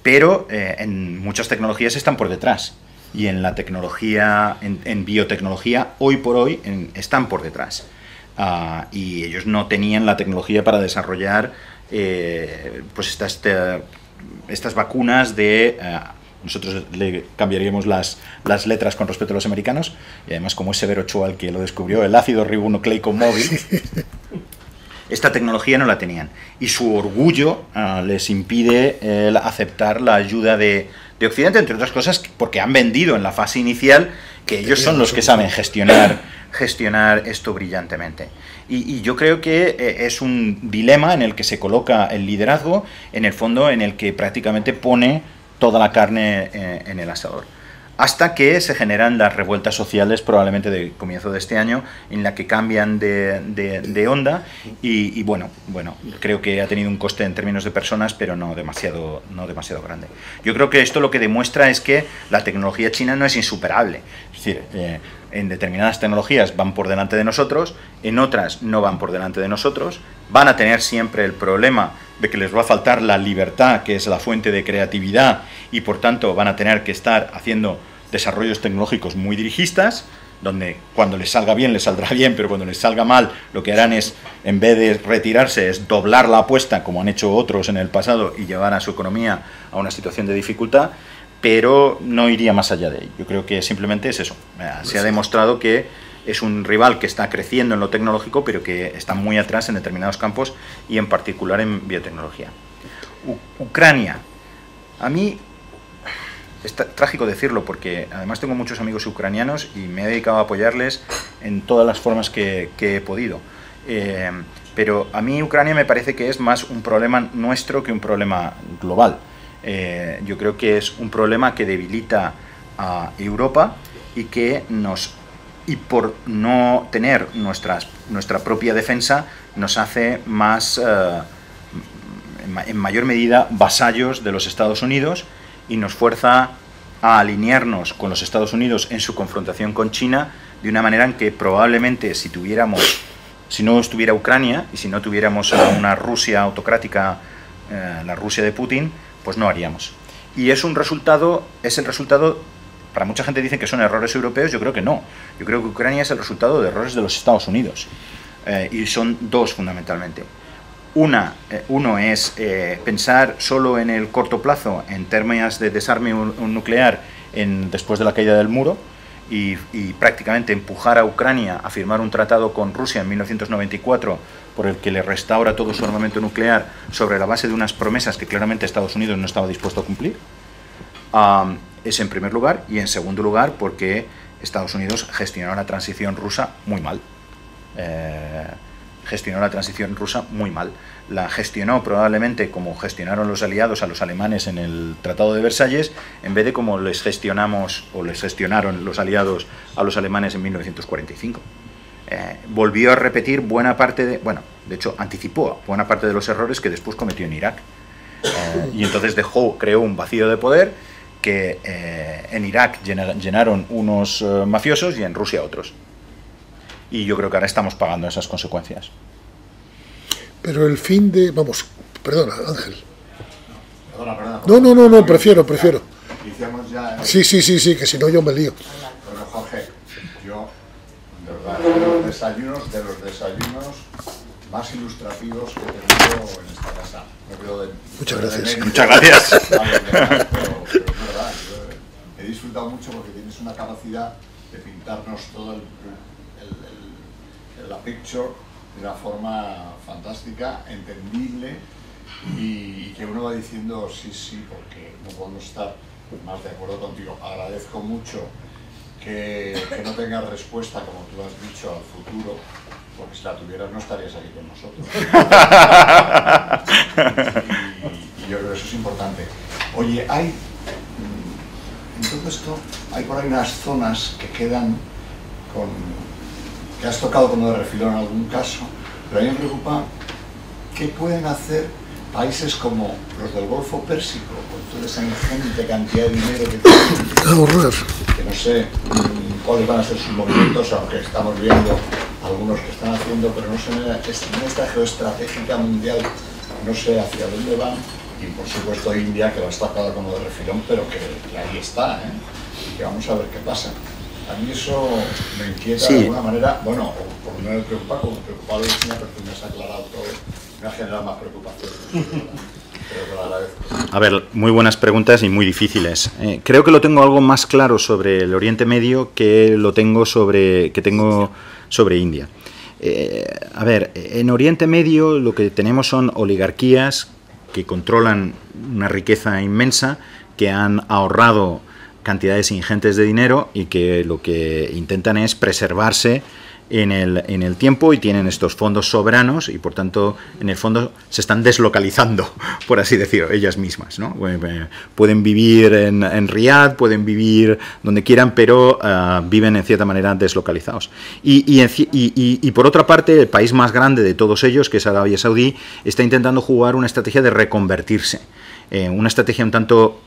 Pero en muchas tecnologías están por detrás y en la tecnología, en biotecnología, hoy por hoy están por detrás. Y ellos no tenían la tecnología para desarrollar pues estas vacunas de... nosotros le cambiaríamos las letras con respecto a los americanos, y además como es Severo Ochoa el que lo descubrió, el ácido ribonucleico móvil, esta tecnología no la tenían. Y su orgullo les impide aceptar la ayuda de Occidente, entre otras cosas porque han vendido en la fase inicial que ellos son los que saben gestionar esto brillantemente. Y yo creo que es un dilema en el que se coloca el liderazgo, en el fondo en el que prácticamente pone toda la carne en el asador. Hasta que se generan las revueltas sociales, probablemente de comienzo de este año, en la que cambian de onda y bueno, creo que ha tenido un coste en términos de personas, pero no demasiado grande. Yo creo que esto lo que demuestra es que la tecnología china no es insuperable. Es decir, en determinadas tecnologías van por delante de nosotros, en otras no van por delante de nosotros, van a tener siempre el problema de que les va a faltar la libertad, que es la fuente de creatividad, y por tanto van a tener que estar haciendo desarrollos tecnológicos muy dirigistas, donde cuando les salga bien les saldrá bien, pero cuando les salga mal lo que harán es, en vez de retirarse, es doblar la apuesta, como han hecho otros en el pasado, y llevar a su economía a una situación de dificultad, pero no iría más allá de ello. Yo creo que simplemente es eso. Se ha demostrado que es un rival que está creciendo en lo tecnológico, pero que está muy atrás en determinados campos y en particular en biotecnología. Ucrania. A mí, es trágico decirlo porque además tengo muchos amigos ucranianos y me he dedicado a apoyarles en todas las formas que he podido. Pero a mí Ucrania me parece que es más un problema nuestro que un problema global. Yo creo que es un problema que debilita a Europa y que por no tener nuestra propia defensa nos hace más, en mayor medida, vasallos de los Estados Unidos y nos fuerza a alinearnos con los Estados Unidos en su confrontación con China de una manera en que probablemente si no estuviera Ucrania y si no tuviéramos a una Rusia autocrática, la Rusia de Putin, pues no haríamos. Y es el resultado, para mucha gente dicen que son errores europeos, yo creo que no. Yo creo que Ucrania es el resultado de errores de los Estados Unidos. Y son dos fundamentalmente. Uno es pensar solo en el corto plazo, en términos de desarme nuclear después de la caída del muro, y prácticamente empujar a Ucrania a firmar un tratado con Rusia en 1994 por el que le restaura todo su armamento nuclear sobre la base de unas promesas que claramente Estados Unidos no estaba dispuesto a cumplir. Es en primer lugar, y en segundo lugar porque Estados Unidos gestionó la transición rusa muy mal. La gestionó probablemente como gestionaron los aliados a los alemanes en el Tratado de Versalles, en vez de como les gestionaron los aliados a los alemanes en 1945. Volvió a repetir buena parte de hecho anticipó buena parte de los errores que después cometió en Irak. Y entonces creó un vacío de poder que en Irak llenaron unos mafiosos y en Rusia otros. Y yo creo que ahora estamos pagando esas consecuencias.
Pero el fin de... perdona, Ángel.
Perdona.
No, prefiero.
Iniciamos ya...
Sí, que si no yo me lío.
Bueno, Jorge, yo, de verdad, de los desayunos más ilustrativos que he tenido en esta casa.
Muchas gracias.
Muchas gracias.
Pero es verdad, yo he disfrutado mucho porque tienes una capacidad de pintarnos todo la picture de una forma fantástica, entendible y que uno va diciendo sí, porque no podemos estar más de acuerdo contigo. Agradezco mucho que no tengas respuesta, como tú has dicho, al futuro, porque si la tuvieras no estarías aquí con nosotros. y yo creo que eso es importante. Oye, en todo esto hay por ahí unas zonas que quedan que has tocado como de refilón en algún caso, pero a mí me preocupa qué pueden hacer países como los del Golfo Pérsico, con toda esa ingente cantidad de dinero que tienen, que no sé cuáles van a ser sus movimientos, aunque estamos viendo algunos que están haciendo, pero no sé, en esta geoestratégica mundial no sé hacia dónde van, y por supuesto India, que lo está cada como de refilón, pero que ahí está, y que vamos a ver qué pasa. A mí eso me inquieta de alguna manera, bueno, por lo menos me preocupa, como preocupado de China, pero tú me has aclarado todo, me ha generado más preocupación. Pero te lo agradezco.
A ver, muy buenas preguntas y muy difíciles. Creo que lo tengo algo más claro sobre el Oriente Medio que lo tengo sobre India. A ver, en Oriente Medio lo que tenemos son oligarquías que controlan una riqueza inmensa, que han ahorrado cantidades ingentes de dinero y que lo que intentan es preservarse en el tiempo, y tienen estos fondos soberanos y por tanto en el fondo se están deslocalizando, por así decirlo, ellas mismas, ¿no? Pueden vivir en Riad, pueden vivir donde quieran, pero viven en cierta manera deslocalizados. Y por otra parte, el país más grande de todos ellos, que es Arabia Saudí, está intentando jugar una estrategia de reconvertirse, una estrategia un tanto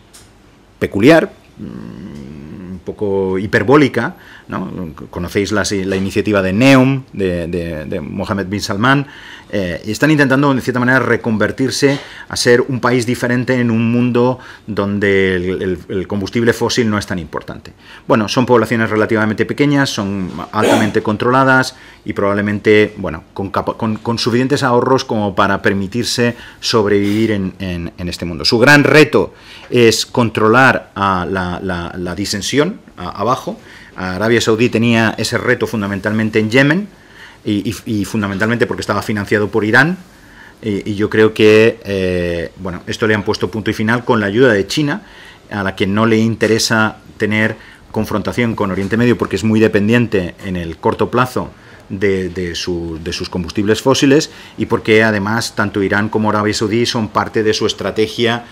peculiar, un poco hiperbólica, ¿no? Conocéis la iniciativa de NEOM, de Mohammed bin Salman, y están intentando, de cierta manera, reconvertirse a ser un país diferente en un mundo donde el combustible fósil no es tan importante. Bueno, son poblaciones relativamente pequeñas, son altamente controladas y probablemente, bueno, con suficientes ahorros como para permitirse sobrevivir en este mundo. Su gran reto es controlar la disensión abajo. Arabia Saudí tenía ese reto fundamentalmente en Yemen y fundamentalmente porque estaba financiado por Irán, y yo creo que bueno, esto le han puesto punto y final con la ayuda de China, a la que no le interesa tener confrontación con Oriente Medio porque es muy dependiente en el corto plazo de sus combustibles fósiles, y porque además tanto Irán como Arabia Saudí son parte de su estrategia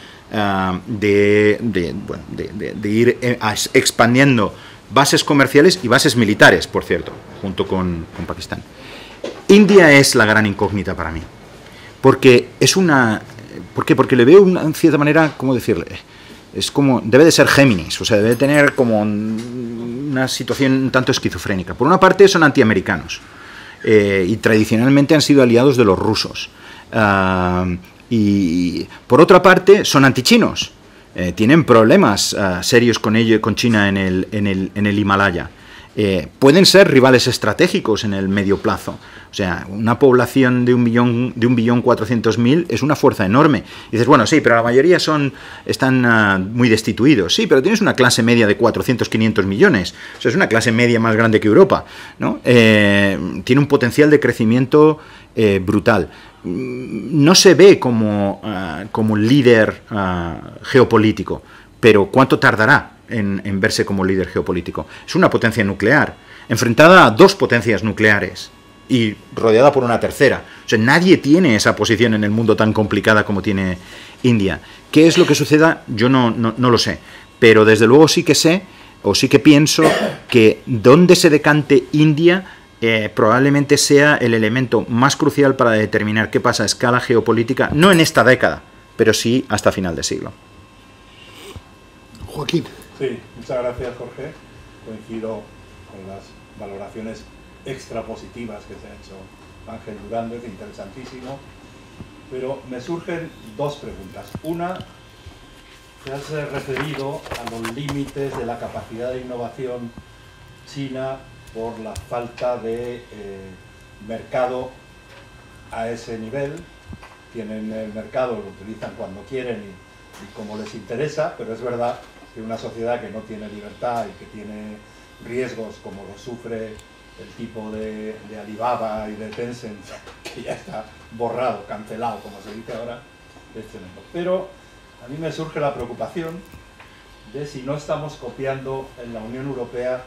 de ir expandiendo bases comerciales y bases militares, por cierto, junto con Pakistán. India es la gran incógnita para mí, porque porque le veo en cierta manera, ¿cómo decirle? Es como, debe de ser Géminis, o sea, debe tener como una situación un tanto esquizofrénica. Por una parte son antiamericanos, y tradicionalmente han sido aliados de los rusos, y por otra parte son antichinos. Tienen problemas serios con China en el Himalaya. Pueden ser rivales estratégicos en el medio plazo. O sea, una población de 1.400.000 es una fuerza enorme. Y dices, bueno, sí, pero la mayoría están muy destituidos. Sí, pero tienes una clase media de 400-500 millones. O sea, es una clase media más grande que Europa, ¿no? Tiene un potencial de crecimiento brutal. No se ve como líder geopolítico, pero ¿cuánto tardará en verse como líder geopolítico? Es una potencia nuclear, enfrentada a dos potencias nucleares y rodeada por una tercera. O sea, nadie tiene esa posición en el mundo tan complicada como tiene India. ¿Qué es lo que suceda? Yo no lo sé, pero desde luego sí que sé, o sí que pienso, que donde se decante India probablemente sea el elemento más crucial para determinar qué pasa a escala geopolítica, no en esta década, pero sí hasta final de siglo.
Joaquín.
Sí, muchas gracias, Jorge. Coincido con las valoraciones extrapositivas que se ha hecho Ángel Durán, es interesantísimo, pero me surgen dos preguntas. Una, te has referido a los límites de la capacidad de innovación china por la falta de mercado a ese nivel. Tienen el mercado, lo utilizan cuando quieren y como les interesa, pero es verdad que una sociedad que no tiene libertad y que tiene riesgos como lo sufre el tipo de Alibaba y de Tencent, que ya está borrado, cancelado, como se dice ahora, es tremendo. Pero a mí me surge la preocupación de si no estamos copiando en la Unión Europea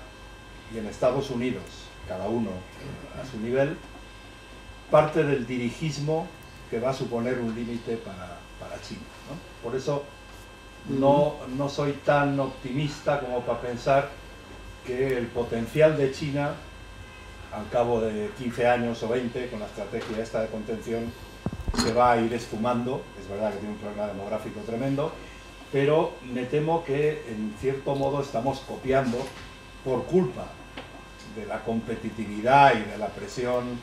y en Estados Unidos, cada uno a su nivel, parte del dirigismo que va a suponer un límite para China, ¿no? Por eso no soy tan optimista como para pensar que el potencial de China, al cabo de 15 años o 20, con la estrategia esta de contención, se va a ir esfumando. Es verdad que tiene un problema demográfico tremendo, pero me temo que en cierto modo estamos copiando, por culpa de la competitividad y de la presión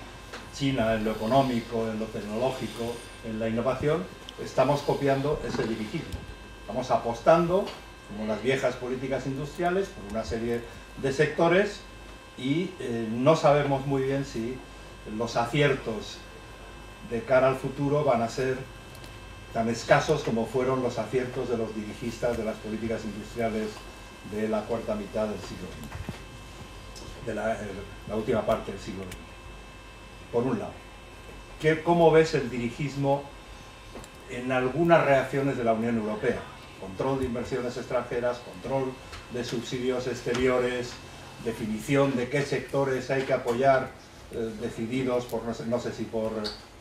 china en lo económico, en lo tecnológico, en la innovación, estamos copiando ese dirigismo. Estamos apostando, como las viejas políticas industriales, por una serie de sectores y no sabemos muy bien si los aciertos de cara al futuro van a ser tan escasos como fueron los aciertos de los dirigistas de las políticas industriales de la cuarta mitad del siglo XX, de la última parte del siglo XX. Por un lado, ¿cómo ves el dirigismo en algunas reacciones de la Unión Europea? Control de inversiones extranjeras, control de subsidios exteriores, definición de qué sectores hay que apoyar, decididos por, no sé si por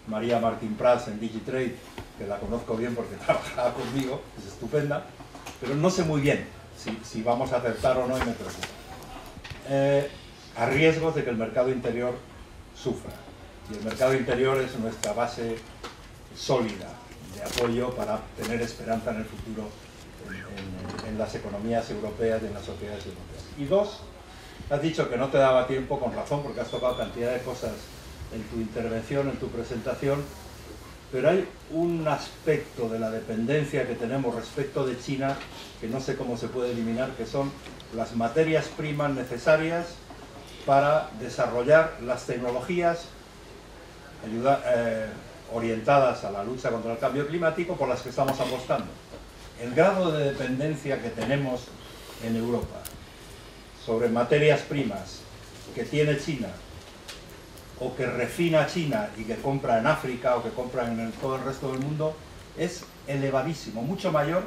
María Martín Prats en Digitrade, que la conozco bien porque trabajaba conmigo, es estupenda, pero no sé muy bien si vamos a acertar o no y me preocupa. A riesgos de que el mercado interior sufra. Y el mercado interior es nuestra base sólida de apoyo para tener esperanza en el futuro en las economías europeas y en las sociedades europeas. Y dos, has dicho que no te daba tiempo, con razón, porque has tocado cantidad de cosas en tu intervención, en tu presentación, pero hay un aspecto de la dependencia que tenemos respecto de China que no sé cómo se puede eliminar, que son las materias primas necesarias para desarrollar las tecnologías orientadas a la lucha contra el cambio climático por las que estamos apostando. El grado de dependencia que tenemos en Europa sobre materias primas que tiene China o que refina China y que compra en África o que compra en todo el resto del mundo es elevadísimo, mucho mayor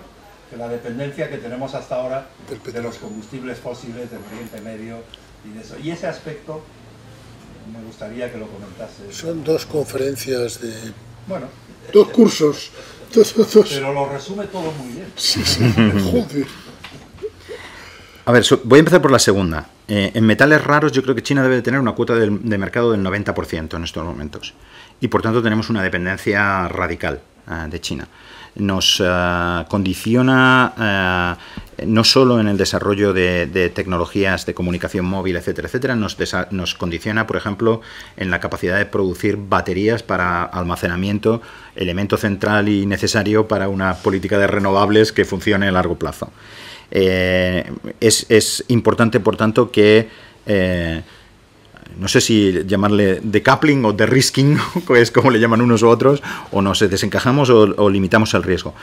que la dependencia que tenemos hasta ahora de los combustibles fósiles del Oriente Medio y de eso. Y ese aspecto me gustaría que lo comentase.
Son dos conferencias de...
Bueno.
Dos cursos.
Pero lo resume todo muy bien.
Sí, sí. Joder.
A ver, voy a empezar por la segunda. En metales raros yo creo que China debe de tener una cuota de mercado del 90% en estos momentos. Y por tanto tenemos una dependencia radical de China. Nos condiciona no solo en el desarrollo de tecnologías de comunicación móvil, etcétera, etcétera, nos condiciona, por ejemplo, en la capacidad de producir baterías para almacenamiento, elemento central y necesario para una política de renovables que funcione a largo plazo. Es importante, por tanto, que no sé si llamarle decoupling o de-risking, es como le llaman unos u otros, o nos desencajamos o limitamos el riesgo.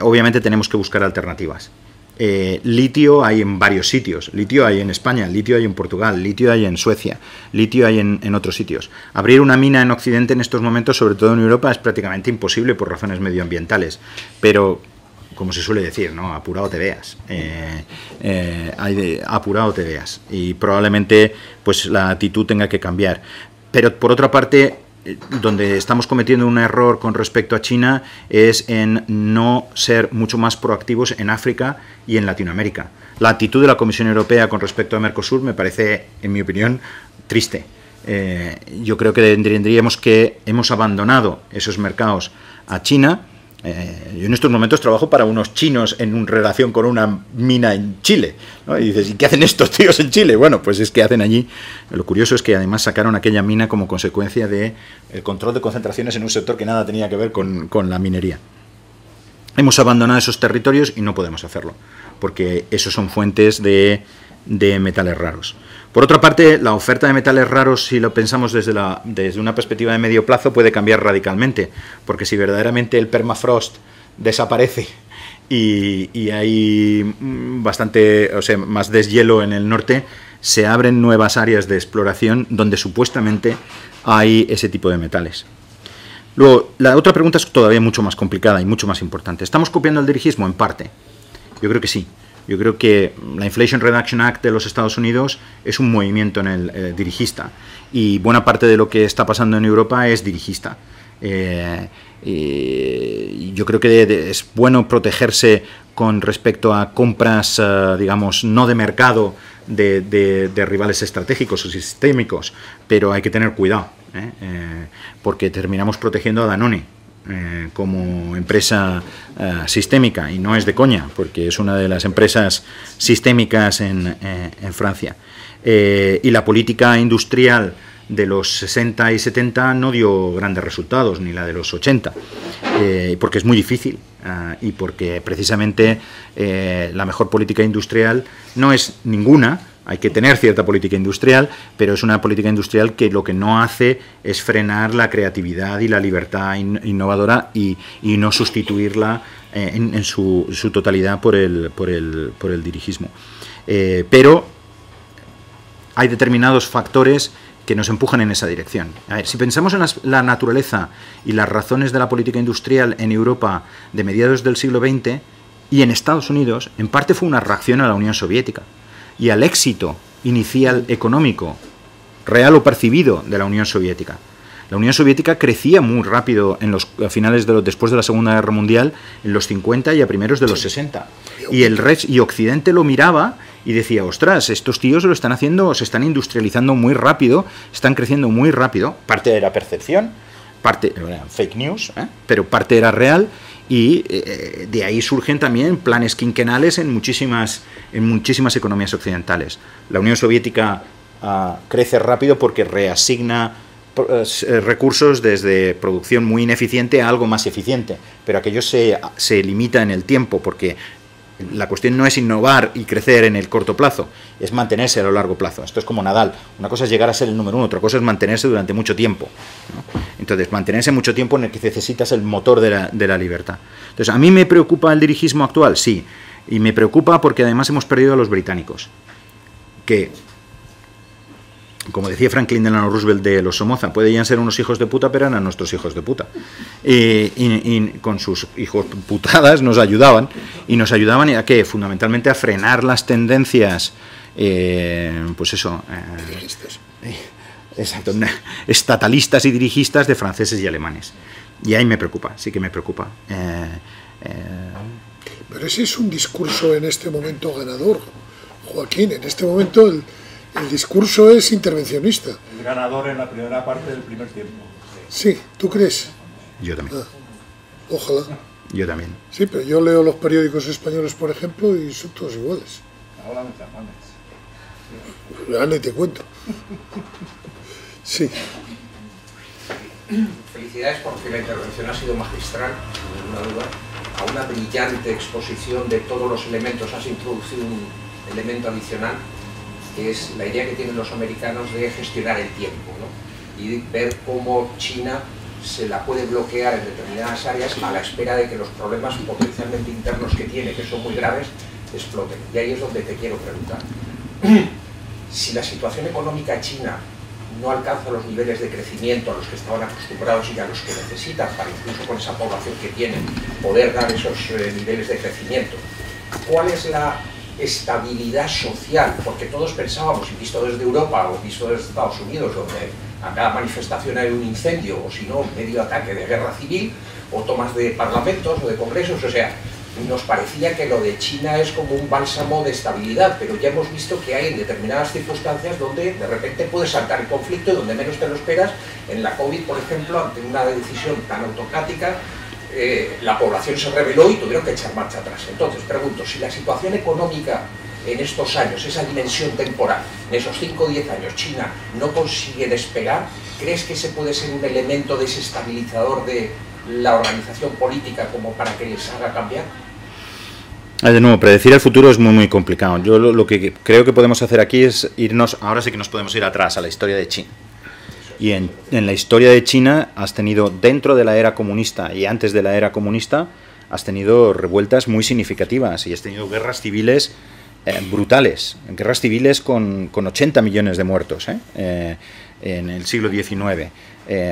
Obviamente tenemos que buscar alternativas. Litio hay en varios sitios. Litio hay en España, litio hay en Portugal, litio hay en Suecia, litio hay en otros sitios. Abrir una mina en Occidente en estos momentos, sobre todo en Europa, es prácticamente imposible por razones medioambientales. Pero, como se suele decir, ¿no? Apurado te veas. Apurado te veas. Y probablemente pues la actitud tenga que cambiar. Pero por otra parte, donde estamos cometiendo un error con respecto a China es en no ser mucho más proactivos en África y en Latinoamérica. La actitud de la Comisión Europea con respecto a Mercosur me parece, en mi opinión, triste. Yo creo que hemos abandonado esos mercados a China. Yo en estos momentos trabajo para unos chinos en relación con una mina en Chile, ¿no? Y dices, ¿y qué hacen estos tíos en Chile? Bueno, pues es que hacen allí. Lo curioso es que además sacaron aquella mina como consecuencia del control de concentraciones en un sector que nada tenía que ver con la minería. Hemos abandonado esos territorios y no podemos hacerlo, porque esos son fuentes de metales raros. Por otra parte, la oferta de metales raros, si lo pensamos desde una perspectiva de medio plazo, puede cambiar radicalmente, porque si verdaderamente el permafrost desaparece y hay bastante, o sea, más deshielo en el norte, se abren nuevas áreas de exploración donde supuestamente hay ese tipo de metales. Luego, la otra pregunta es todavía mucho más complicada y mucho más importante. ¿Estamos copiando el dirigismo? En parte. Yo creo que sí. Yo creo que la Inflation Reduction Act de los Estados Unidos es un movimiento en el dirigista y buena parte de lo que está pasando en Europa es dirigista. Yo creo que es bueno protegerse con respecto a compras, digamos, no de mercado de rivales estratégicos o sistémicos, pero hay que tener cuidado, porque terminamos protegiendo a Danone como empresa sistémica, y no es de coña, porque es una de las empresas sistémicas en Francia. Y la política industrial de los 60 y 70 no dio grandes resultados, ni la de los 80, porque es muy difícil y porque precisamente la mejor política industrial no es ninguna. Hay que tener cierta política industrial, pero es una política industrial que lo que no hace es frenar la creatividad y la libertad innovadora y no sustituirla en su totalidad por el dirigismo. Pero hay determinados factores que nos empujan en esa dirección. A ver, si pensamos en la naturaleza y las razones de la política industrial en Europa de mediados del siglo XX y en Estados Unidos, en parte fue una reacción a la Unión Soviética y al éxito inicial económico, real o percibido, de la Unión Soviética. La Unión Soviética crecía muy rápido a finales después de la Segunda Guerra Mundial, en los 50 y a primeros de los 60. Y Occidente lo miraba y decía, ostras, estos tíos lo están haciendo, se están industrializando muy rápido, están creciendo muy rápido. Parte era percepción, parte era fake news, pero parte era real. Y de ahí surgen también planes quinquenales en muchísimas economías occidentales. La Unión Soviética crece rápido porque reasigna recursos desde producción muy ineficiente a algo más eficiente, pero aquello se limita en el tiempo, porque la cuestión no es innovar y crecer en el corto plazo, es mantenerse a lo largo plazo. Esto es como Nadal, una cosa es llegar a ser el número uno, otra cosa es mantenerse durante mucho tiempo, ¿no? Entonces, mantenerse mucho tiempo en el que necesitas el motor de la libertad. Entonces, ¿a mí me preocupa el dirigismo actual? Sí, y me preocupa porque además hemos perdido a los británicos, que, como decía Franklin Delano Roosevelt de los Somoza, podían ser unos hijos de puta, pero eran nuestros hijos de puta. Y con sus hijos putadas nos ayudaban a que fundamentalmente a frenar las tendencias, pues eso, exacto, estatalistas y dirigistas de franceses y alemanes. Y ahí me preocupa, sí que me preocupa.
Pero ese es un discurso en este momento ganador, Joaquín. En este momento el discurso es intervencionista.
El ganador en la primera parte del primer tiempo.
Sí, ¿tú crees?
Yo también.
Ojalá.
Yo también.
Sí, pero yo leo los periódicos españoles, por ejemplo, y son todos iguales.
Ahora me llaman.
Ya ni te cuento. Sí.
Felicidades porque la intervención ha sido magistral, sin ninguna duda. A una brillante exposición de todos los elementos has introducido un elemento adicional, que es la idea que tienen los americanos de gestionar el tiempo, ¿no? Y ver cómo China se la puede bloquear en determinadas áreas a la espera de que los problemas potencialmente internos que tiene, que son muy graves, exploten. Y ahí es donde te quiero preguntar. Si la situación económica china no alcanza los niveles de crecimiento a los que estaban acostumbrados y a los que necesitan para, incluso con esa población que tienen, poder dar esos niveles de crecimiento, ¿cuál es la estabilidad social? Porque todos pensábamos, y visto desde Europa o visto desde Estados Unidos, donde a cada manifestación hay un incendio, o si no, medio ataque de guerra civil, o tomas de parlamentos o de congresos, o sea, nos parecía que lo de China es como un bálsamo de estabilidad, pero ya hemos visto que hay en determinadas circunstancias donde de repente puede saltar el conflicto y donde menos te lo esperas. En la COVID, por ejemplo, ante una decisión tan autocrática, la población se rebeló y tuvieron que echar marcha atrás. Entonces, pregunto, si la situación económica en estos años, esa dimensión temporal, en esos 5 o 10 años, China no consigue despegar, ¿crees que ese puede ser un elemento desestabilizador de la organización política como para que les haga cambiar?
De nuevo, predecir el futuro es muy complicado. Yo lo que creo que podemos hacer aquí es irnos, ahora sí que nos podemos ir atrás a la historia de China. Y en la historia de China has tenido, dentro de la era comunista y antes de la era comunista, has tenido revueltas muy significativas y has tenido guerras civiles brutales, guerras civiles con 80 millones de muertos en el siglo XIX.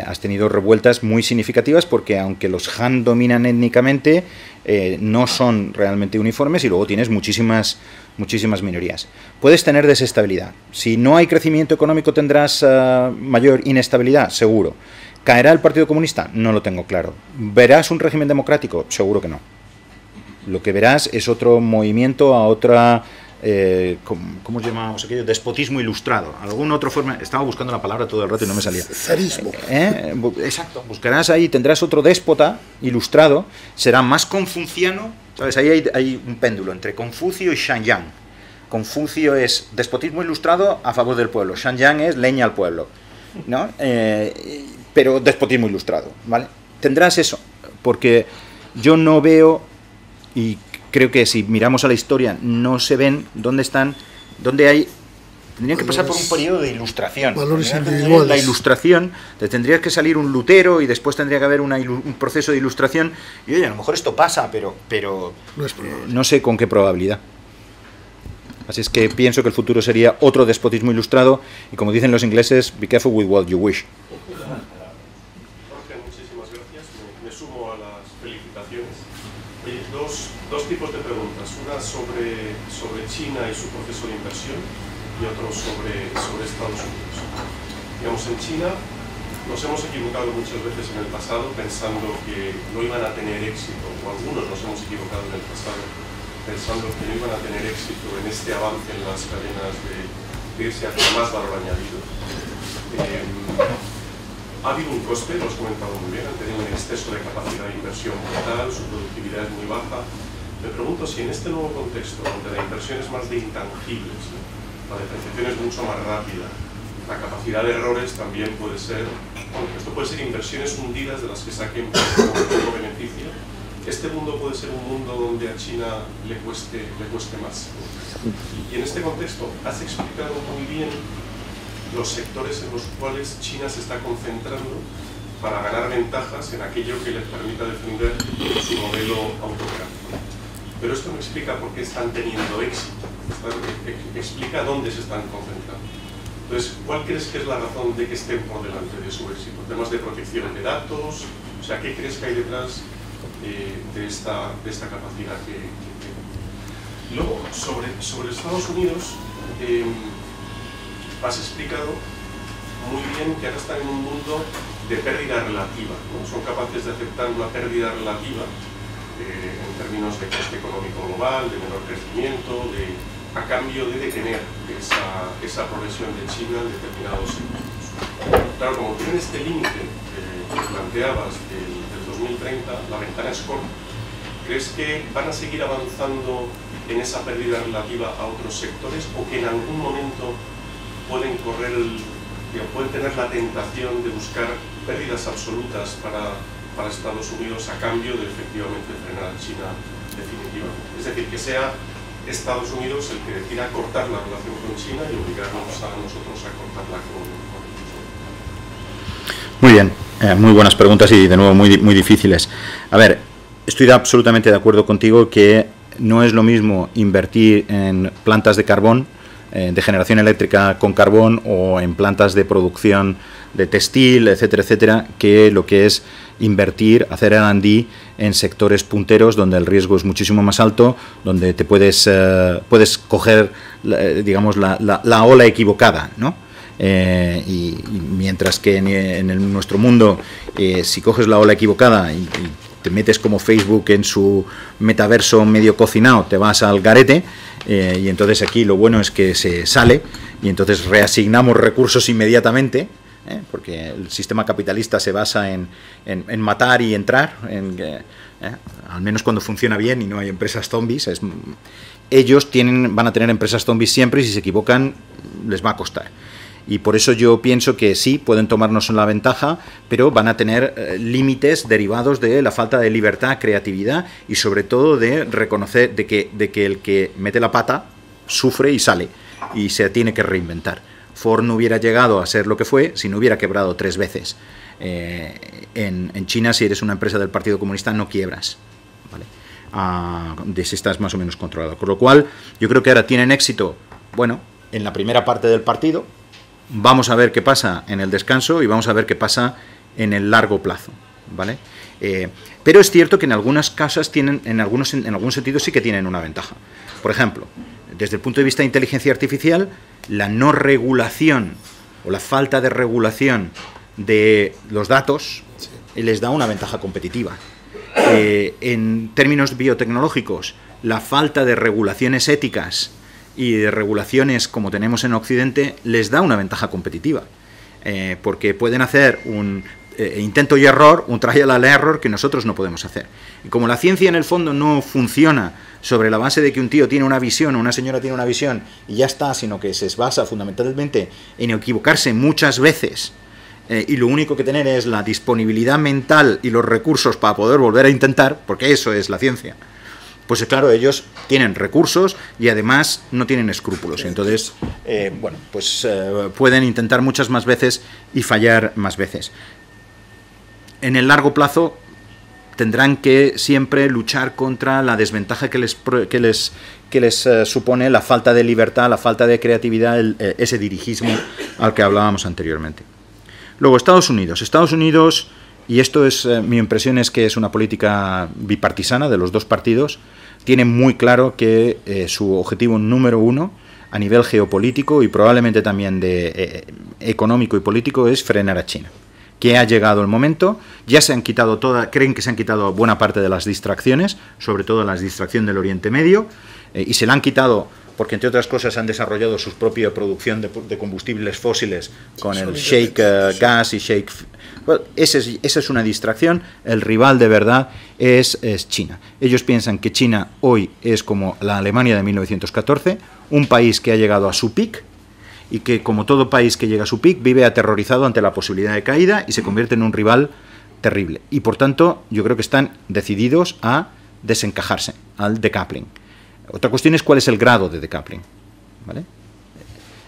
Has tenido revueltas muy significativas porque aunque los Han dominan étnicamente, no son realmente uniformes y luego tienes muchísimas minorías. Puedes tener desestabilidad. Si no hay crecimiento económico tendrás mayor inestabilidad, seguro. ¿Caerá el Partido Comunista? No lo tengo claro. ¿Verás un régimen democrático? Seguro que no. Lo que verás es otro movimiento a otra ¿cómo llamamos aquello? Despotismo ilustrado. Alguna otra forma, estaba buscando la palabra todo el rato y no me salía.
Zarismo.
Exacto, buscarás ahí, tendrás otro déspota ilustrado, será más confuciano, ¿sabes? Ahí hay un péndulo entre Confucio y Shangyang. Confucio es despotismo ilustrado a favor del pueblo, Shangyang es leña al pueblo, ¿no? Pero despotismo ilustrado, ¿vale? Tendrás eso, porque yo no veo, y creo que si miramos a la historia no se ven dónde están, dónde hay, tendrían que pasar por un periodo de ilustración.
Valores individuales.
La ilustración, te tendría que salir un Lutero y después tendría que haber un proceso de ilustración, y oye, a lo mejor esto pasa, pero
No es probable.
no sé con qué probabilidad. Así es que pienso que el futuro sería otro despotismo ilustrado, y como dicen los ingleses, be careful with what you wish.
Jorge, muchísimas gracias. Me sumo a las felicitaciones. Oye, dos tipos de preguntas. Una sobre China y su proceso de inversión, y otro sobre Estados Unidos. Digamos, en China nos hemos equivocado muchas veces en el pasado pensando que no iban a tener éxito, o algunos nos hemos equivocado en el pasado pensando que no iban a tener éxito en este avance en las cadenas de irse hacia más valor añadido. Ha habido un coste, lo has comentado muy bien, han tenido un exceso de capacidad de inversión brutal, su productividad es muy baja. Me pregunto si en este nuevo contexto, donde la inversión es más de intangibles, ¿no? La depreciación es mucho más rápida, la capacidad de errores también puede ser, bueno, esto puede ser inversiones hundidas de las que saquen poco beneficio. Este mundo puede ser un mundo donde a China le cueste más. Y en este contexto has explicado muy bien los sectores en los cuales China se está concentrando para ganar ventajas en aquello que les permita defender su modelo autocrático. Pero esto no explica por qué están teniendo éxito, explica dónde se están concentrando. Entonces, ¿cuál crees que es la razón de que estén por delante de su éxito? ¿Temas de protección de datos? O sea, ¿qué crees que hay detrás de esta capacidad que tienen? Luego, sobre Estados Unidos, has explicado muy bien que ahora están en un mundo de pérdida relativa, ¿no? Son capaces de aceptar una pérdida relativa en términos de coste económico global, de menor crecimiento, a cambio de detener esa progresión de China en determinados sectores. Claro, como tienen este límite que planteabas del 2030, la ventana es corta. ¿Crees que van a seguir avanzando en esa pérdida relativa a otros sectores, o que en algún momento pueden tener la tentación de buscar pérdidas absolutas para Estados Unidos a cambio de efectivamente frenar a China definitivamente? Es decir, que sea Estados Unidos el que decida cortar la relación con China y obligarnos a nosotros a cortarla con ellos.
Muy bien, muy buenas preguntas y de nuevo muy difíciles. A ver, estoy absolutamente de acuerdo contigo que no es lo mismo invertir en plantas de carbón, de generación eléctrica con carbón, o en plantas de producción de textil, etcétera, etcétera, que lo que es invertir, hacer R&D en sectores punteros donde el riesgo es muchísimo más alto, donde te puedes coger, digamos, la ola equivocada, ¿no? Y mientras que en nuestro mundo, si coges la ola equivocada y te metes como Facebook en su metaverso medio cocinado, te vas al garete, y entonces aquí lo bueno es que se sale y entonces reasignamos recursos inmediatamente, porque el sistema capitalista se basa en matar y entrar, al menos cuando funciona bien y no hay empresas zombies. Ellos van a tener empresas zombies siempre, y si se equivocan les va a costar. Y por eso yo pienso que sí, pueden tomarnos la ventaja, pero van a tener límites derivados de la falta de libertad, creatividad, y sobre todo de reconocer de que el que mete la pata sufre y sale y se tiene que reinventar. Ford no hubiera llegado a ser lo que fue si no hubiera quebrado 3 veces. En China, si eres una empresa del Partido Comunista, no quiebras, ¿vale? Si estás más o menos controlado. Con lo cual, yo creo que ahora tienen éxito, bueno, en la primera parte del partido. Vamos a ver qué pasa en el descanso y vamos a ver qué pasa en el largo plazo, ¿vale? Pero es cierto que en algunas casas en algún sentido sí que tienen una ventaja. Por ejemplo, desde el punto de vista de inteligencia artificial, la no regulación o la falta de regulación de los datos les da una ventaja competitiva. En términos biotecnológicos, la falta de regulaciones éticas y de regulaciones como tenemos en Occidente les da una ventaja competitiva, porque pueden hacer un intento y error, un trial and error que nosotros no podemos hacer. Y como la ciencia en el fondo no funciona sobre la base de que un tío tiene una visión o una señora tiene una visión y ya está, sino que se basa fundamentalmente en equivocarse muchas veces, y lo único que tener es la disponibilidad mental y los recursos para poder volver a intentar, porque eso es la ciencia, pues claro, ellos tienen recursos y además no tienen escrúpulos. Y entonces, bueno, pues pueden intentar muchas más veces y fallar más veces. En el largo plazo tendrán que siempre luchar contra la desventaja que les supone la falta de libertad, la falta de creatividad, ese dirigismo al que hablábamos anteriormente. Luego, Estados Unidos, y esto es, mi impresión es que es una política bipartisana de los dos partidos, tiene muy claro que su objetivo número uno a nivel geopolítico y probablemente también económico y político es frenar a China. Que ha llegado el momento, ya se han quitado creen que se han quitado buena parte de las distracciones, sobre todo la distracción del Oriente Medio, y se la han quitado porque, entre otras cosas, han desarrollado su propia producción de combustibles fósiles con el shale gas y shale... Bueno, esa es una distracción. El rival de verdad es China. Ellos piensan que China hoy es como la Alemania de 1914, un país que ha llegado a su pic, y que, como todo país que llega a su pic, vive aterrorizado ante la posibilidad de caída y se convierte en un rival terrible. Y, por tanto, yo creo que están decididos a desencajarse, al decoupling. Otra cuestión es cuál es el grado de decoupling, ¿vale?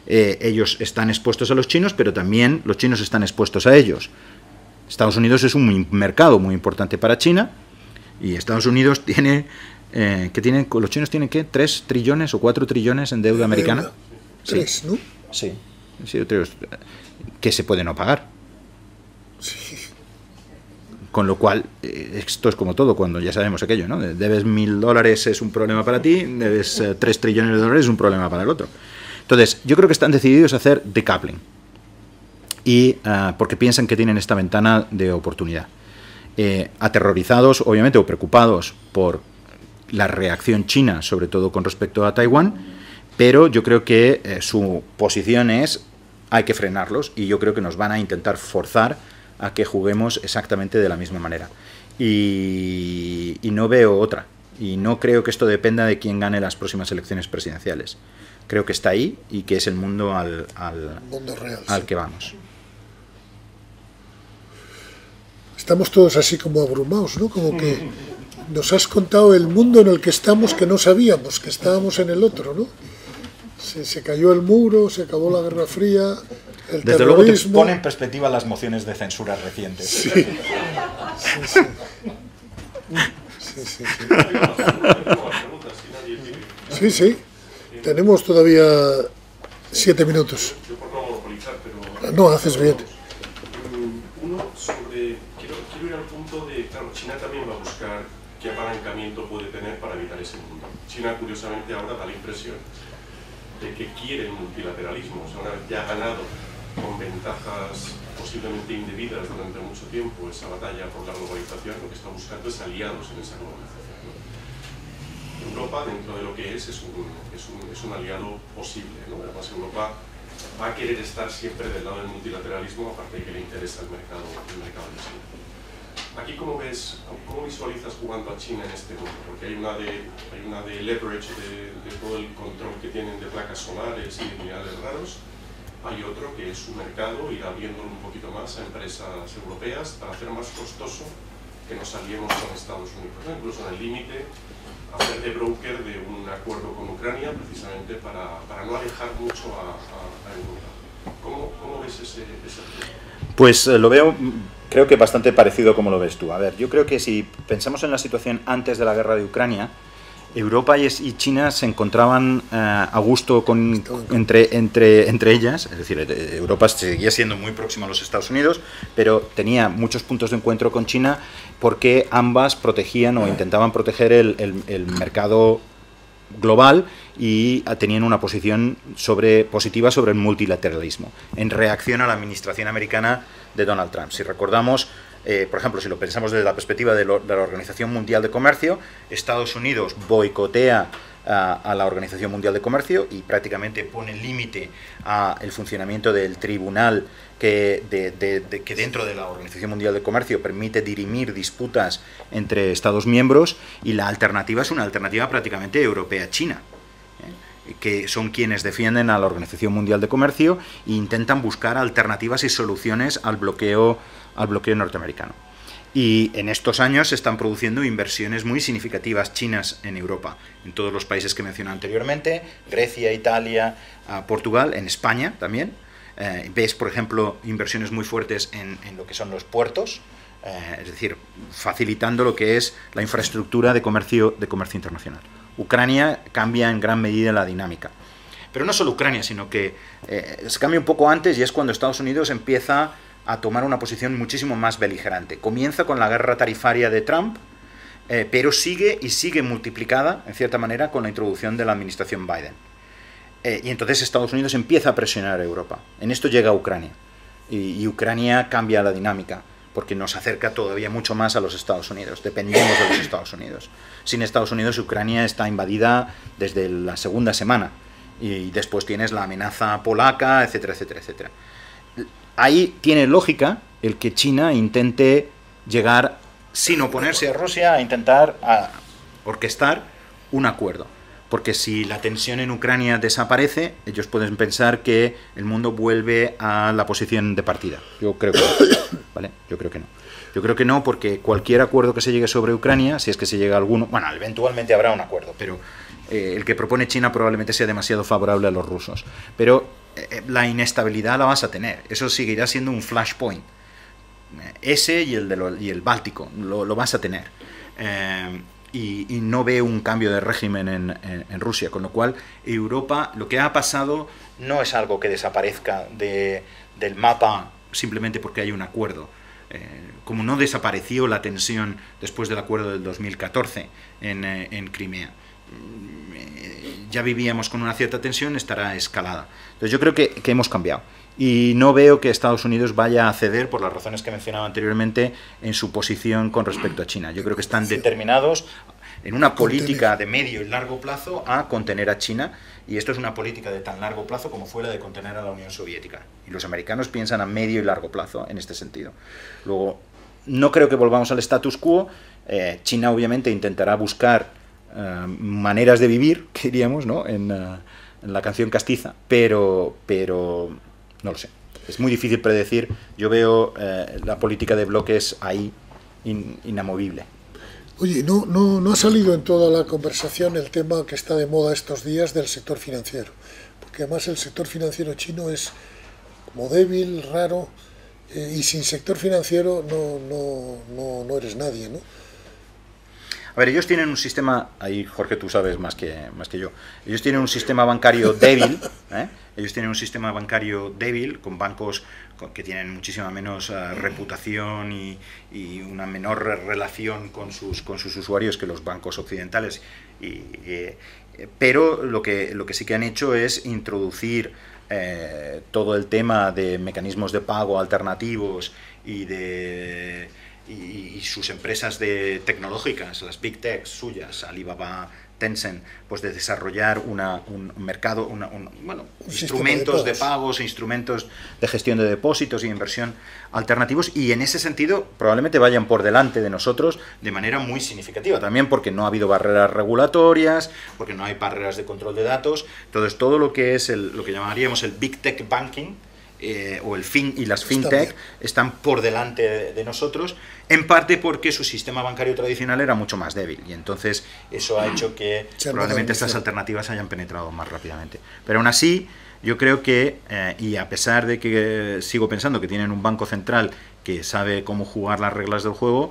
Ellos están expuestos a los chinos, pero también los chinos están expuestos a ellos. Estados Unidos es un mercado muy importante para China, y Estados Unidos tiene... los chinos tienen, ¿qué? ¿3 trillones o 4 trillones en deuda americana?
Sí. ¿No?
Sí, que se puede no pagar.
Sí.
Con lo cual, esto es como todo, cuando ya sabemos aquello, ¿no? Debes $1.000 es un problema para ti, debes 3 trillones de dólares es un problema para el otro. Entonces, yo creo que están decididos a hacer decoupling, y porque piensan que tienen esta ventana de oportunidad. Aterrorizados, obviamente, o preocupados por la reacción china, sobre todo con respecto a Taiwán, pero yo creo que su posición es hay que frenarlos, y yo creo que nos van a intentar forzar a que juguemos exactamente de la misma manera. Y no veo otra. Y no creo que esto dependa de quién gane las próximas elecciones presidenciales. Creo que está ahí y que es el mundo
mundo real,
al que vamos.
Estamos todos así como abrumados, ¿no? Como que nos has contado el mundo en el que estamos, que no sabíamos, que estábamos en el otro, ¿no? Se cayó el muro, se acabó la Guerra Fría, el
Desde
terrorismo.
luego te pone en perspectiva las mociones de censura recientes.
Sí, sí, sí. Sí, sí, sí. Sí, sí. Tenemos todavía 7 minutos.
Yo por no monopolizar, pero...
No, haces bien.
Uno sobre... Quiero ir al punto de... Claro, China también va a buscar qué apalancamiento puede tener para evitar ese mundo. China, curiosamente, ahora da la impresión de que quiere el multilateralismo. O sea, una vez ya ha ganado con ventajas posiblemente indebidas durante mucho tiempo esa batalla por la globalización, lo que está buscando es aliados en esa globalización, ¿no? Europa, dentro de lo que es un aliado posible, ¿no? Además, Europa va a querer estar siempre del lado del multilateralismo, aparte de que le interesa el mercado de China. Aquí, ¿cómo visualizas jugando a China en este mundo? Porque hay una de leverage de todo el control que tienen de placas solares y de minerales raros. Hay otro que es su mercado, ir abriéndolo un poquito más a empresas europeas para hacer más costoso que nos aliemos con Estados Unidos, ¿no? Incluso en el límite, hacer de broker de un acuerdo con Ucrania, precisamente para no alejar mucho a Europa. ¿Cómo ves ese tema?
Pues lo veo, creo que bastante parecido como lo ves tú. A ver, yo creo que si pensamos en la situación antes de la guerra de Ucrania, Europa y China se encontraban a gusto entre ellas, es decir, Europa seguía siendo muy próxima a los Estados Unidos, pero tenía muchos puntos de encuentro con China porque ambas protegían o intentaban proteger el mercado global y tenían una posición positiva sobre el multilateralismo, en reacción a la administración americana de Donald Trump. Si recordamos, por ejemplo, si lo pensamos desde la perspectiva de la Organización Mundial de Comercio, Estados Unidos boicotea a la Organización Mundial de Comercio y prácticamente pone límite al funcionamiento del tribunal que dentro de la Organización Mundial de Comercio permite dirimir disputas entre Estados miembros, y la alternativa es una alternativa prácticamente europea-china, que son quienes defienden a la Organización Mundial de Comercio e intentan buscar alternativas y soluciones al bloqueo norteamericano. Y en estos años se están produciendo inversiones muy significativas chinas en Europa, en todos los países que mencioné anteriormente: Grecia, Italia, Portugal, en España también. Ves, por ejemplo, inversiones muy fuertes en lo que son los puertos, es decir, facilitando lo que es la infraestructura de comercio internacional. Ucrania cambia en gran medida la dinámica. Pero no solo Ucrania, sino que se cambia un poco antes, y es cuando Estados Unidos empieza a tomar una posición muchísimo más beligerante. Comienza con la guerra tarifaria de Trump, pero sigue multiplicada, en cierta manera, con la introducción de la administración Biden. Y entonces Estados Unidos empieza a presionar a Europa. En esto llega Ucrania. Y Ucrania cambia la dinámica, porque nos acerca todavía mucho más a los Estados Unidos. Dependemos de los Estados Unidos. Sin Estados Unidos, Ucrania está invadida desde la segunda semana. Y después tienes la amenaza polaca, etcétera, etcétera, etcétera. Ahí tiene lógica el que China intente llegar, sin oponerse a Rusia, a intentar orquestar un acuerdo. Porque si la tensión en Ucrania desaparece, ellos pueden pensar que el mundo vuelve a la posición de partida. Yo creo que no, ¿vale? Yo creo que no. Yo creo que no, porque cualquier acuerdo que se llegue sobre Ucrania, si es que se llega a alguno, bueno, eventualmente habrá un acuerdo, pero el que propone China probablemente sea demasiado favorable a los rusos. Pero la inestabilidad la vas a tener. Eso seguirá siendo un flashpoint. Ese y el Báltico lo vas a tener. Y no veo un cambio de régimen en Rusia, con lo cual Europa, lo que ha pasado no es algo que desaparezca del mapa simplemente porque hay un acuerdo. Como no desapareció la tensión después del acuerdo del 2014 en Crimea. Ya vivíamos con una cierta tensión, estará escalada. Entonces yo creo que hemos cambiado. Y no veo que Estados Unidos vaya a ceder, por las razones que he mencionado anteriormente, en su posición con respecto a China. Yo creo que están determinados en una política de medio y largo plazo a contener a China, y esto es una política de tan largo plazo como fue la de contener a la Unión Soviética. Y los americanos piensan a medio y largo plazo en este sentido. Luego, no creo que volvamos al status quo. China obviamente intentará buscar maneras de vivir, que diríamos, ¿no?, en la canción castiza, pero no lo sé. Es muy difícil predecir. Yo veo la política de bloques ahí inamovible.
Oye, no ha salido en toda la conversación el tema que está de moda estos días del sector financiero, porque además el sector financiero chino es como débil, raro, y sin sector financiero no eres nadie, ¿no?
A ver, ellos tienen un sistema, ahí Jorge tú sabes más que yo, ellos tienen un sistema bancario débil, ellos tienen un sistema bancario débil con bancos que tienen muchísima menos reputación y una menor relación con sus usuarios que los bancos occidentales, pero lo que sí que han hecho es introducir todo el tema de mecanismos de pago alternativos y sus empresas tecnológicas, las Big Techs suyas, Alibaba, Tencent, pues de desarrollar un mercado, instrumentos de pagos, instrumentos de gestión de depósitos y inversión alternativos, y en ese sentido probablemente vayan por delante de nosotros de manera muy significativa, también porque no ha habido barreras regulatorias, porque no hay barreras de control de datos. Entonces todo lo que es lo que llamaríamos el Big Tech Banking, o las fintech están por delante de nosotros, en parte porque su sistema bancario tradicional era mucho más débil, y entonces eso ha hecho que probablemente estas alternativas hayan penetrado más rápidamente. Pero aún así, yo creo que, y a pesar de que sigo pensando que tienen un banco central que sabe cómo jugar las reglas del juego,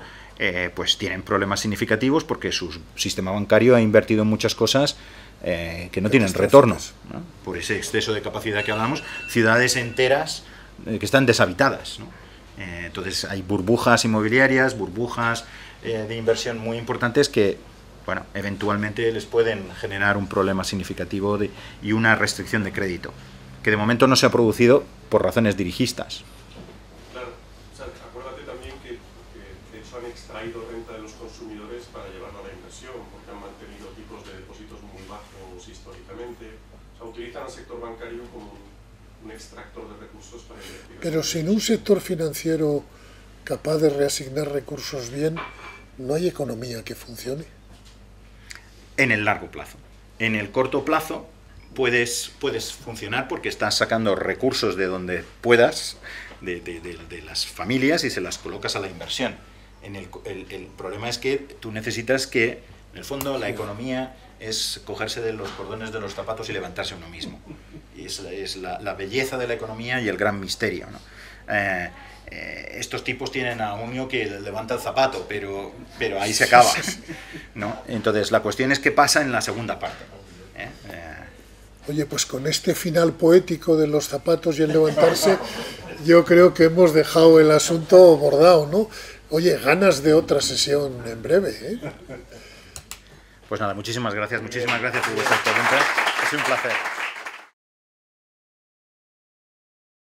pues tienen problemas significativos porque su sistema bancario ha invertido en muchas cosas que no tienen retorno, ¿no? Por ese exceso de capacidad que hablamos, ciudades enteras que están deshabitadas, ¿no? Entonces hay burbujas inmobiliarias, burbujas de inversión muy importantes que, bueno, eventualmente les pueden generar un problema significativo y una restricción de crédito, que de momento no se ha producido por razones dirigistas.
Claro, o sea, acuérdate también que de hecho han extraído renta de los consumidores para llevarlo a la inversión, porque han mantenido tipos de depósitos muy bajos bancos históricamente. O sea, utilizan al sector bancario como un extractor de recursos para invertir.
Pero sin un sector financiero capaz de reasignar recursos bien, no hay economía que funcione.
En el largo plazo. En el corto plazo puedes funcionar porque estás sacando recursos de donde puedas, de las familias, y se las colocas a la inversión. El problema es que tú necesitas que, en el fondo, la economía es cogerse de los cordones de los zapatos y levantarse uno mismo. Y es la belleza de la economía y el gran misterio, ¿no? Estos tipos tienen a Unio que levanta el zapato, pero ahí se acaba, ¿no? Entonces, la cuestión es qué pasa en la segunda parte.
Oye, pues con este final poético de los zapatos y el levantarse, yo creo que hemos dejado el asunto bordado, ¿no? Oye, ganas de otra sesión en breve, ¿eh?
Pues nada, muchísimas gracias por vuestras preguntas. Ha sido un placer.